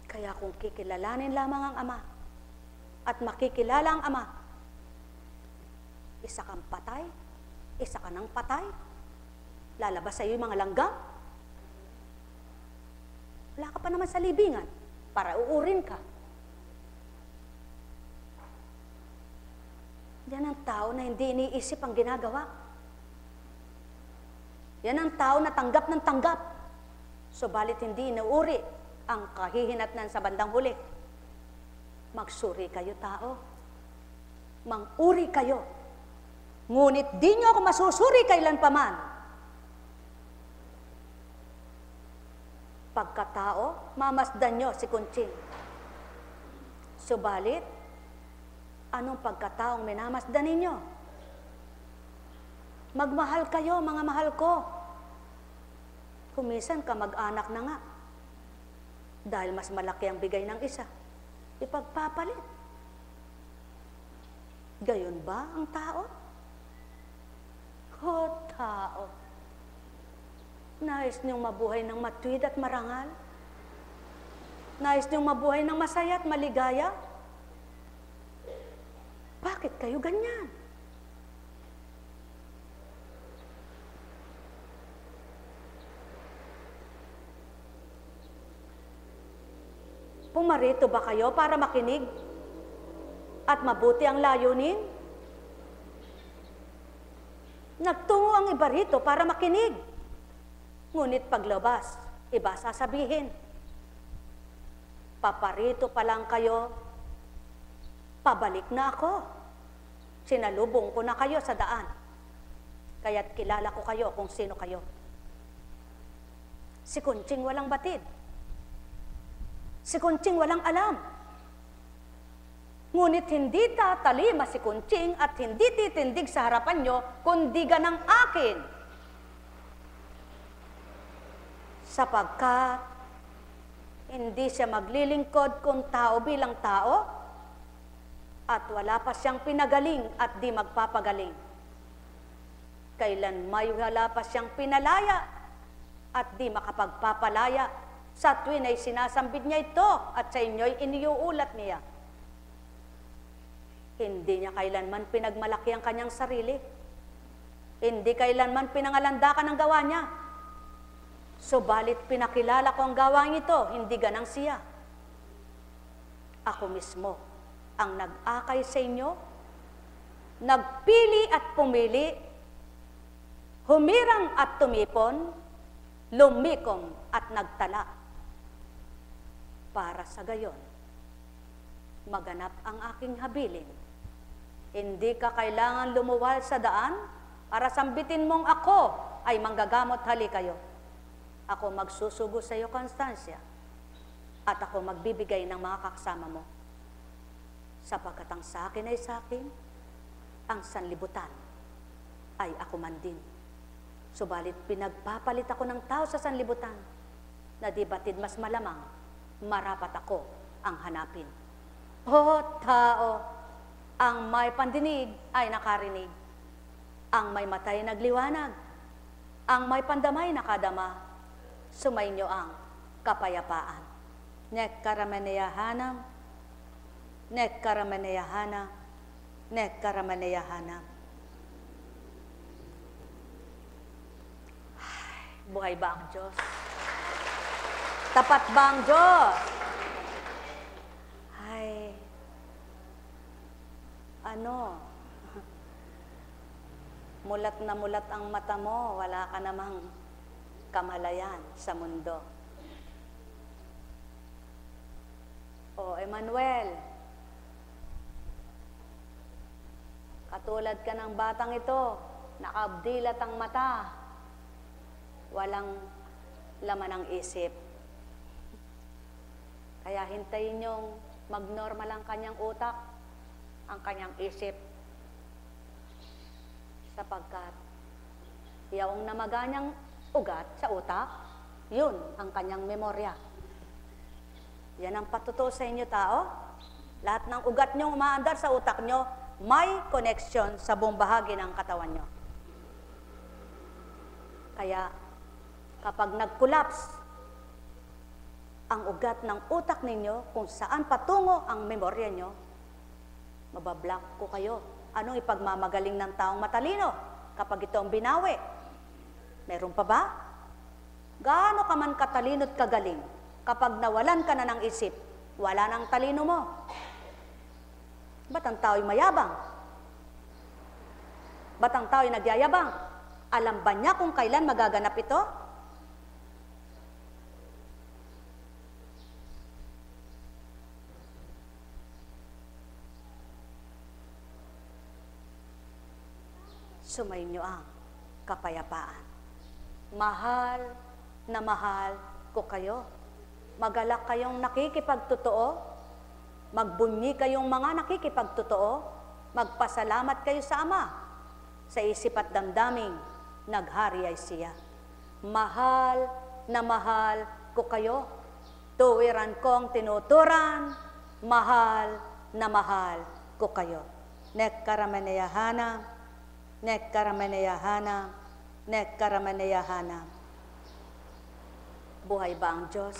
Kaya kung kikilalanin lamang ang Ama at makikilala ang Ama, isa kang patay, isa ka nang patay, lalabas sa iyo yung mga langgam. Wala ka pa naman sa libingan. para uurin ka. Yan ang tao na hindi iniisip ang ginagawa. Yan ang tao na tanggap ng tanggap. Subalit hindi inuuri ang kahihinatnan sa bandang huli. Magsuri kayo, tao. Manguri kayo. Ngunit di nyo ako masusuri kailanpaman. Pagkatao, mamasdan nyo si Kunching. Subalit, anong pagkataong minamasdan ninyo? Magmahal kayo, mga mahal ko. Kumisan ka mag-anak na nga. Dahil mas malaki ang bigay ng isa, ipagpapalit. Gayon ba ang tao? O tao, nais niyong mabuhay ng matuwid at marangal? Nais niyong mabuhay ng masaya at maligaya? Bakit kayo ganyan? Pumarito ba kayo para makinig? At mabuti ang layunin? Nagtungo ang iba rito para makinig. Ngunit paglabas, iba sasabihin. Paparito pa lang kayo, pabalik na ako. Sinalubong ko na kayo sa daan. Kaya't kilala ko kayo kung sino kayo. Si Kunching walang batid. Si Kunching walang alam. Ngunit hindi tatalima si Kunching at hindi titindig sa harapan nyo, kundi ganang akin. Sapagkat hindi siya maglilingkod kung tao bilang tao at wala pa siyang pinagaling at di magpapagaling. Kailan may wala pa siyang pinalaya at di makapagpapalaya, sa tuwin ay sinasambit niya ito at sa inyo'y iniuulat niya. Hindi niya kailanman pinagmalaki ang kanyang sarili. Hindi kailanman pinangalandakan ang gawa niya. Subalit pinakilala ko ang gawang ito, hindi ganang siya. Ako mismo ang nag-akay sa inyo, nagpili at pumili, humirang at tumipon, lumikom at nagtala. Para sa gayon, maganap ang aking habilin. Hindi ka kailangan lumuwal sa daan para sambitin mong ako ay manggagamot, hali kayo. Ako magsusugo sa iyo, Constancia, at ako magbibigay ng mga kasama mo. Sapagkat ang sa akin ay sa akin, ang sanlibutan ay ako man din. Subalit pinagpapalit ako ng tao sa sanlibutan, na di batid mas malamang, marapat ako ang hanapin. O tao, ang may pandinig ay nakarinig, ang may matay nagliwanag, ang may pandamay nakadama, sumainyo ang kapayapaan. Nekkarameneyahanam, nekkarameneyahanam, nekkarameneyahanam. Buhay ba ang Diyos? Tapat ba ang Diyos? Ay, mulat na mulat ang mata mo, wala ka namang kamalayan sa mundo. O Emmanuel, katulad ka ng batang ito, nakabdilat ang mata, walang laman ang isip. Kaya hintayin niyong mag-normal ang kanyang utak, ang kanyang isip. Sapagkat yung namaganyang ugat sa utak, yun ang kanyang memorya. Yan ang patutuo sa inyo, tao. Lahat ng ugat niyong umaandar sa utak niyo, may connection sa buong bahagi ng katawan niyo. Kaya, kapag nag-collapse ang ugat ng utak ninyo, kung saan patungo ang memorya nyo, mabablock ko kayo. Anong ipagmamagaling ng taong matalino kapag ito ang binawi? Meron pa ba? Gaano ka man katalino at kagaling, kapag nawalan ka na ng isip, Wala nang talino mo. Ba't ang tao'y mayabang? Ba't ang tao'y nagyayabang? Alam ba niya kung kailan magaganap ito? Sumainyo ang kapayapaan. Mahal na mahal ko kayo. Magalak kayong nakikipagtotoo. Magbunyi kayong mga nakikipagtotoo. Magpasalamat kayo sa Ama. Sa isip at damdaming, naghari ay siya. Mahal na mahal ko kayo. Tuwiran kong tinuturan. Mahal na mahal ko kayo. Nekaramaneyahana. Nekaramaneyahana, nekaramaneyahana. Buhay ba ang Diyos?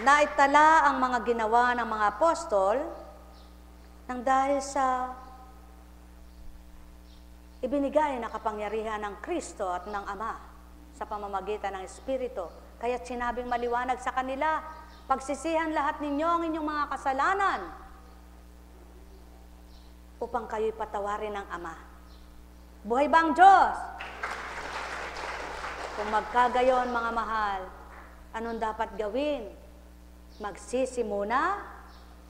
Naitala ang mga ginawa ng mga apostol nang dahil sa ibinigay na kapangyarihan ng Kristo at ng Ama sa pamamagitan ng Espiritu. Kaya't sinabing maliwanag sa kanila, pagsisihan lahat ninyo ang inyong mga kasalanan upang kayo'y patawarin ng Ama. Buhay ba ang Diyos? Kung magkagayon, mga mahal, anong dapat gawin? Magsisi muna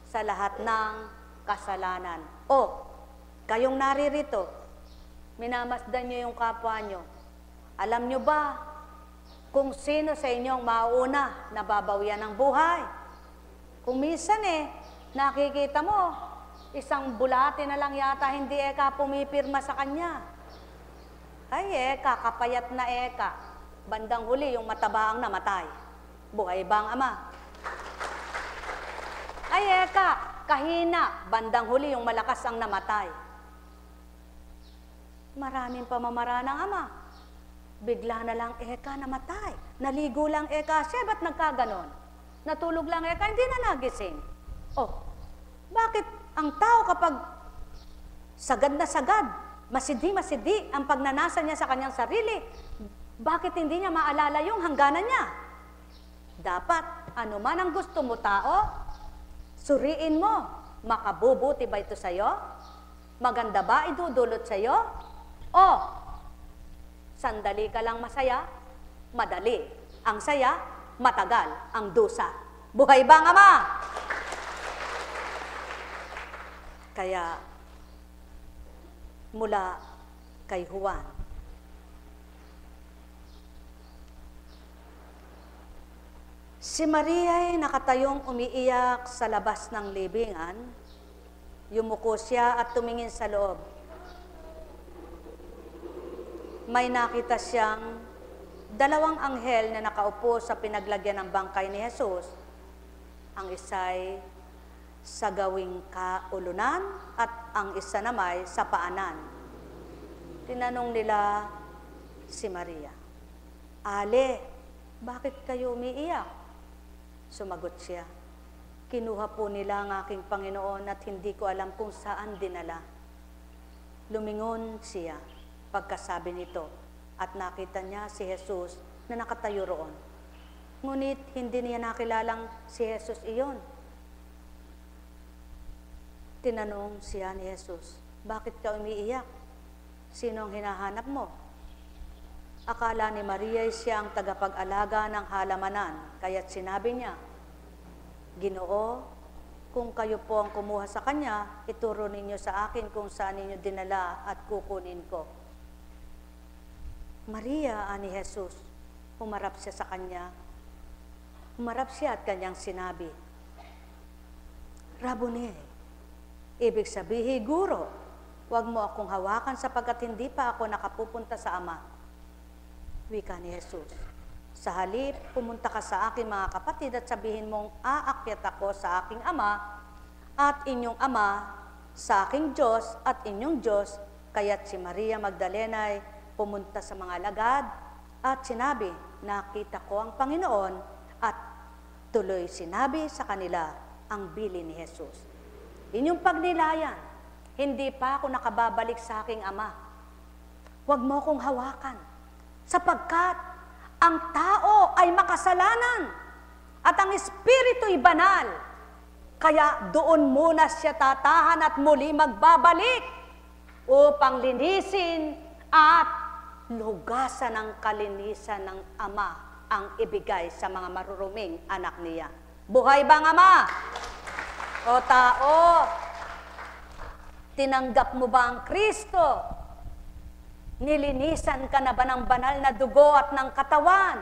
sa lahat ng kasalanan. O, kayong naririto, minamasdan nyo yung kapwa nyo. Alam nyo ba kung sino sa inyong mauuna na babawian ng buhay? Kung minsan nakikita mo, isang bulate na lang yata, hindi pumipirma sa kanya. Ay kapayat na bandang huli yung mataba ang namatay. Buhay ba ang Ama? Ay kahina, bandang huli yung malakas ang namatay. Maraming pamamaraan ng Ama. Bigla na lang namatay. Naligo lang siya, ba't nagkaganon? Natulog lang hindi na nagising. Oh, bakit ang tao kapag sagad na sagad, masidi ang pagnanasa niya sa kanyang sarili, bakit hindi niya maalala yung hangganan niya? Dapat, ano man ang gusto mo tao, suriin mo. Makabubuti ba ito sa'yo? Maganda ba idudulot sa'yo? O, sandali ka lang masaya, madali. Ang saya, matagal ang dusa. Buhay ba ang Ama? Kaya, mula kay Juan, si Maria ay nakatayong umiiyak sa labas ng libingan. Yumuko siya at tumingin sa loob. May nakita siyang dalawang anghel na nakaupo sa pinaglagyan ng bangkay ni Jesus. Ang isa'y sa gawing kaulunan at ang isa namay sa paanan. Tinanong nila si Maria, Ale, bakit kayo umiiyak? Sumagot siya, kinuha po nila ang aking Panginoon at hindi ko alam kung saan dinala. Lumingon siya pagkasabi nito at nakita niya si Jesus na nakatayo roon. Ngunit hindi niya nakilalang si Jesus iyon. Tinanong siya ni Jesus, bakit ka umiiyak? Sino ang hinahanap mo? Akala ni Maria siya ang tagapag-alaga ng halamanan, kaya't sinabi niya, Ginoo, kung kayo po ang kumuha sa kanya, ituro ninyo sa akin kung saan ninyo dinala at kukunin ko. Maria, ani Jesus, humarap siya sa kanya. Humarap siya at kanyang sinabi, Rabboni, ibig sabihin, Guro, huwag mo akong hawakan sapagkat hindi pa ako nakapupunta sa Ama. Wika ni Jesus, sa halip, pumunta ka sa akin mga kapatid at sabihin mong aakyat ako sa aking Ama at inyong Ama sa aking Diyos at inyong Diyos. Kaya't si Maria Magdalena ay pumunta sa mga alagad at sinabi, nakita ko ang Panginoon at tuloy sinabi sa kanila ang bili ni Jesus. Inyong pagnilayan, hindi pa ako nakababalik sa aking Ama. Huwag mo akong hawakan, sapagkat ang tao ay makasalanan. At ang Espiritu'y banal. Kaya doon muna siya tatahan at muli magbabalik upang linisin at lugasan ng kalinisan ng Ama ang ibigay sa mga maruruming anak niya. Buhay bang Ama? O tao, tinanggap mo ba ang Kristo? Nilinisan ka na ba ng banal na dugo at ng katawan?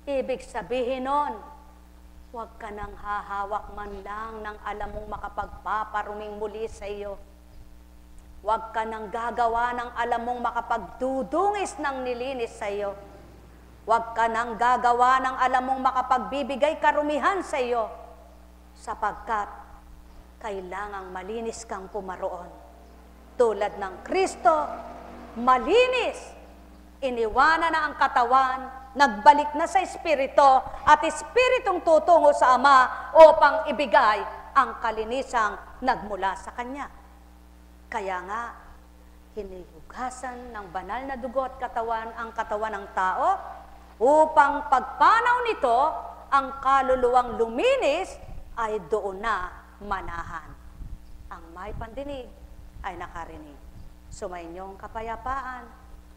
Ibig sabihin nun, huwag ka nang hahawak man lang ng alam mong makapagpaparuming muli sa iyo. Huwag ka nang gagawa ng alam mong makapagdudungis ng nilinis sa iyo. Huwag ka nang gagawa ng alam mong makapagbibigay karumihan sa iyo. Sapagkat kailangang malinis kang pumaroon. Tulad ng Kristo, malinis. Iniwanan na ang katawan, nagbalik na sa Espiritu, at Espiritong tutungo sa Ama upang ibigay ang kalinisang nagmula sa Kanya. Kaya nga, hinihugasan ng banal na dugo at katawan ang katawan ng tao upang pagpanaw nito, ang kaluluwang luminis ay doon na manahan. Ang may pandinig ay nakarinig. Sumainyong kapayapaan,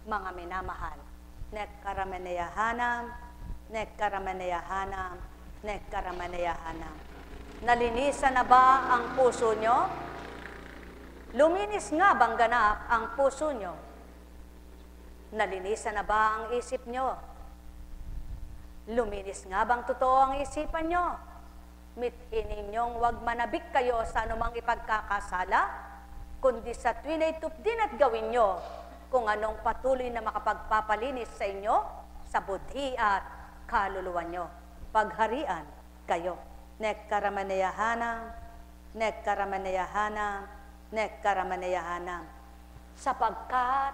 mga minamahal. Nekkarameneyahanam, nekkarameneyahanam, nekkarameneyahanam. Nalinisan na ba ang puso nyo? Luminis nga bang ganap ang puso nyo? Nalinisan na ba ang isip nyo? Luminis nga bang totoo ang isipan nyo? Mithin ninyong wag manabik kayo sa anumang ipagkakasala, kundi sa tuwin ay tupdin at gawin nyo kung anong patuloy na makapagpapalinis sa inyo, sa budhi at kaluluwa nyo. Pagharian kayo. Nekkarameneyahanam, nekkarameneyahanam, nekkarameneyahanam. Sapagkat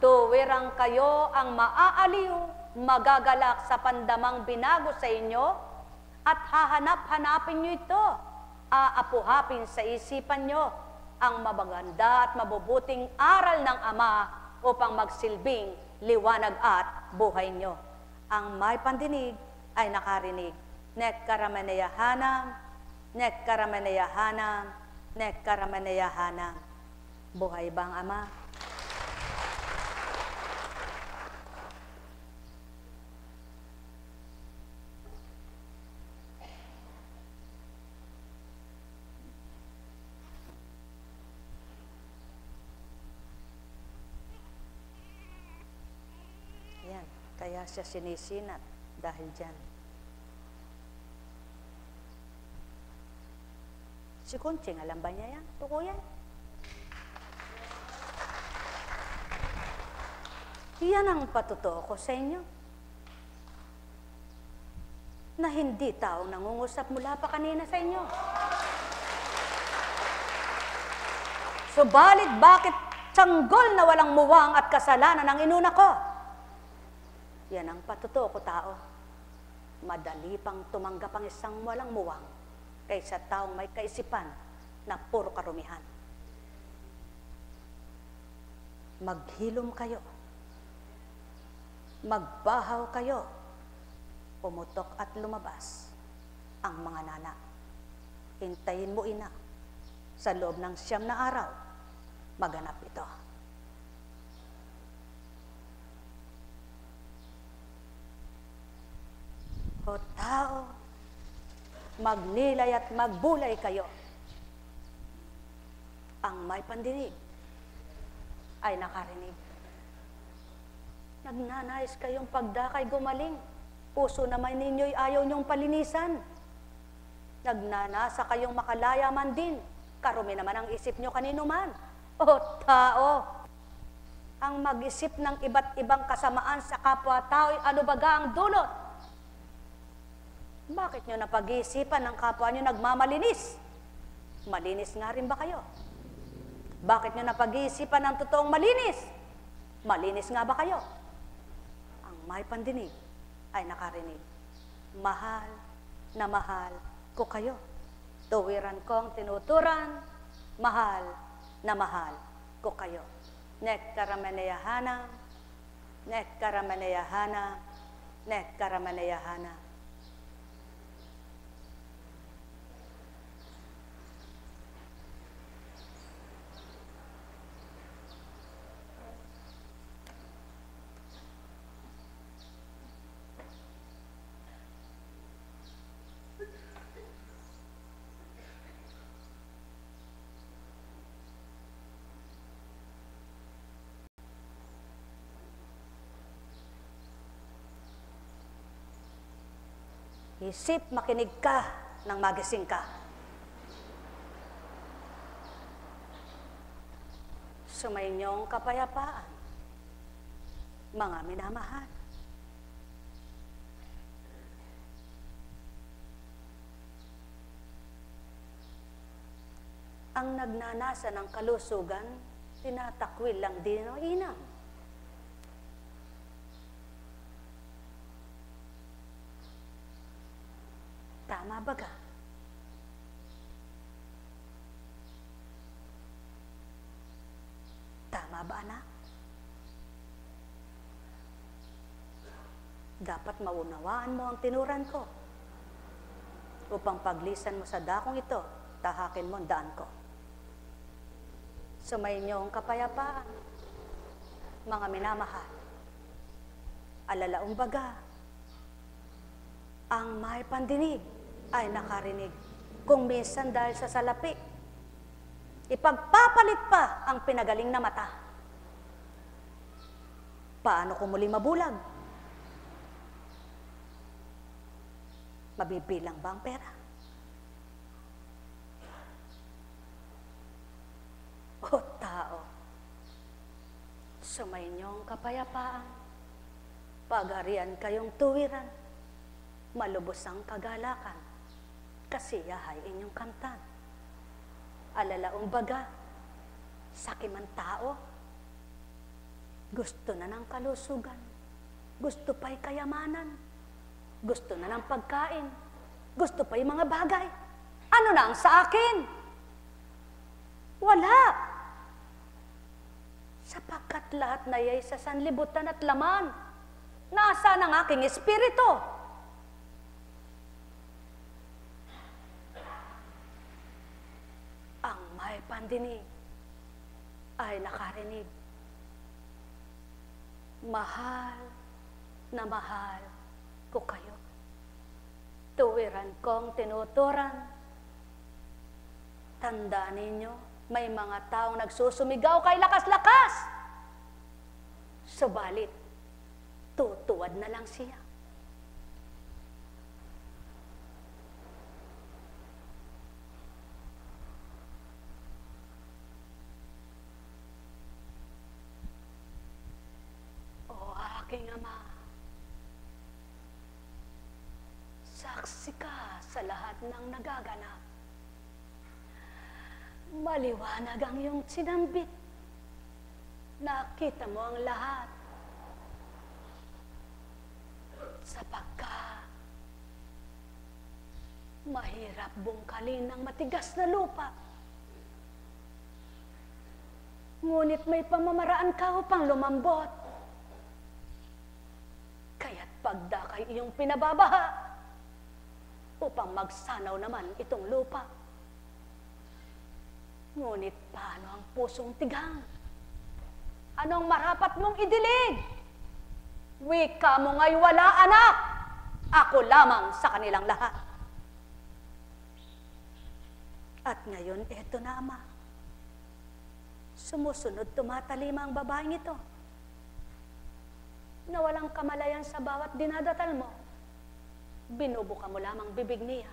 tuwirang kayo ang maaaliw, magagalak sa pandamang binago sa inyo, at hahanap-hanapin nyo ito, aapuhapin sa isipan nyo ang mabaganda at mabubuting aral ng Ama upang magsilbing liwanag at buhay nyo. Ang may pandinig ay nakarinig. Nekkarameneyahanam, nekkarameneyahanam, nekkarameneyahanam. Buhay bang Ama? Yan, kaya siya sinisinat dahil dyan. Si Kunching, alam ba niya yan? Tuko yan. Yan ang patotoo ko sa inyo. Na hindi taong nangungusap mula pa kanina sa inyo. Subalit bakit sanggol na walang muwang at kasalanan ang inuna ko? Yan ang patotoo ko, tao. Madali pang tumanggap ang isang walang muwang kaysa taong may kaisipan na puro karumihan. Maghilom kayo. Magbahaw kayo. Pumutok at lumabas ang mga nana. Hintayin mo, ina, sa loob ng 9 na araw, maganap ito. O tao, magnilay at magbulay kayo. Ang may pandinig ay nakarinig. Nagnanais kayong pagdakay gumaling. Puso naman ninyo'y ayaw niyong palinisan. Nagnanasa kayong makalaya man din. Karumi naman ang isip niyo kanino man. O tao, ang mag-isip ng iba't ibang kasamaan sa kapwa-tao, ano baga ang dulot? Bakit nyo napag-iisipan ng kapwa nyo nagmamalinis? Malinis nga rin ba kayo? Bakit nyo napag-iisipan ng totoong malinis? Malinis nga ba kayo? Ang may pandinig ay nakarinig. Mahal na mahal ko kayo. Tuwiran kong tinuturan, mahal na mahal ko kayo. Nekkarameneyahanam, nekkarameneyahanam, nekkarameneyahanam. Isip, makinig ka ng magising ka. Sumainyong kapayapaan, mga minamahal. Ang nagnanasa ng kalusugan, tinatakwil lang din o inang. Tama ba ka? Tama ba, anak? Dapat maunawaan mo ang tinuran ko upang paglisan mo sa dakong ito, tahakin mo ang daan ko. Sumainyo ang kapayapaan, mga minamahal. Alalaong baga, ang may pandinig ay nakarinig. Kung minsan dahil sa salapi, ipagpapalit pa ang pinagaling na mata. Paano kung muli mabulag? Mabibilang ba ang pera? O tao, sumainyong kapayapaan, pagharian kayong tuwiran, malubos ang kagalakan, kasiyahay inyong kamtan. Alalaong baga, sakiman tao, gusto na ng kalusugan, gusto pa'y kayamanan, gusto na ng pagkain, gusto pa'y mga bagay. Ano na ang sa akin? Wala. Sapagkat lahat na yay sa sanlibutan at laman, nasaan ang aking espiritu? Ang may pandinig ay nakarinig. Mahal na mahal ko kayo. Tuwiran kong tinuturan. Tandaan ninyo, may mga taong nagsusumigaw kay lakas-lakas. Subalit, tutuwad na lang siya. O aking Ama, saksi ka sa lahat ng nagaganap. Maliwanag ang iyong sinambit. Nakita mo ang lahat. Sapagkat mahirap bungkalin ng matigas na lupa. Ngunit may pamamaraan ka upang lumambot. Kaya't pagdakay iyong pinababaha upang magsanaw naman itong lupa. Ngunit paano ang pusong tigang? Anong marapat mong idilig? Wika mo nga'y wala, anak. Ako lamang sa kanilang lahat. At ngayon, eto na, Ama. Sumusunod, tumatalima ang babaeng ito. Na walang kamalayan sa bawat dinadatal mo. Binubuka mo lamang bibig niya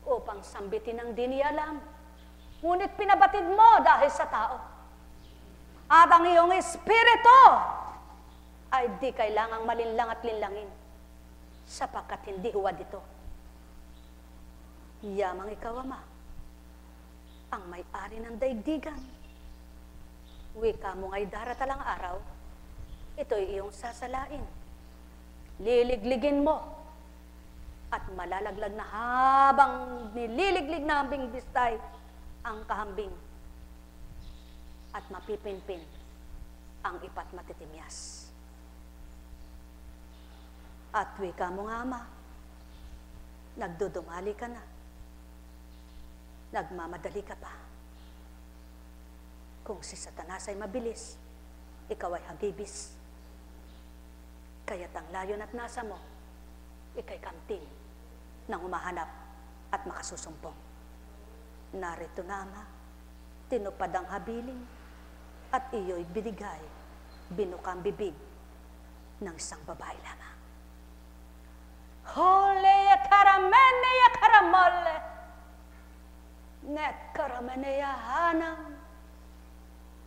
upang sambitin ang di niya alam. Ngunit pinabatid mo dahil sa tao. At ang iyong espiritu ay di kailangang malinlang at linlangin sapagkat hindi huwad ito. Yamang ikaw, Ama, ang may-ari ng daigdigan. Wika mo nga'y daratalang araw, ito'y iyong sasalain. Liligligin mo at malalaglag na habang nililiglig na hambing bistay ang kahambing at mapipinpin ang ipat matitimyas. At wika mo nga, Ama, nagdudumali ka na. Nagmamadali ka pa. Kung si Satanas ay mabilis, ikaw ay hagibis. Kaya't ang layon at nasa mo, ikay kamting nang humahanap at makasusumpong. Narito na, Ama, tinupad ang habiling at iyo'y binigay, binukang bibig ng isang babae lamang. Hole ya karamene ya karamole. Nek karamene ya hanam.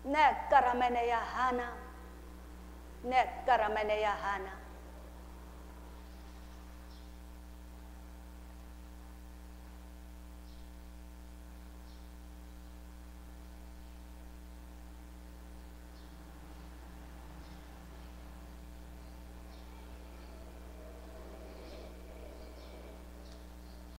Nek karamene ya hanam. Nek karamene ya hanam.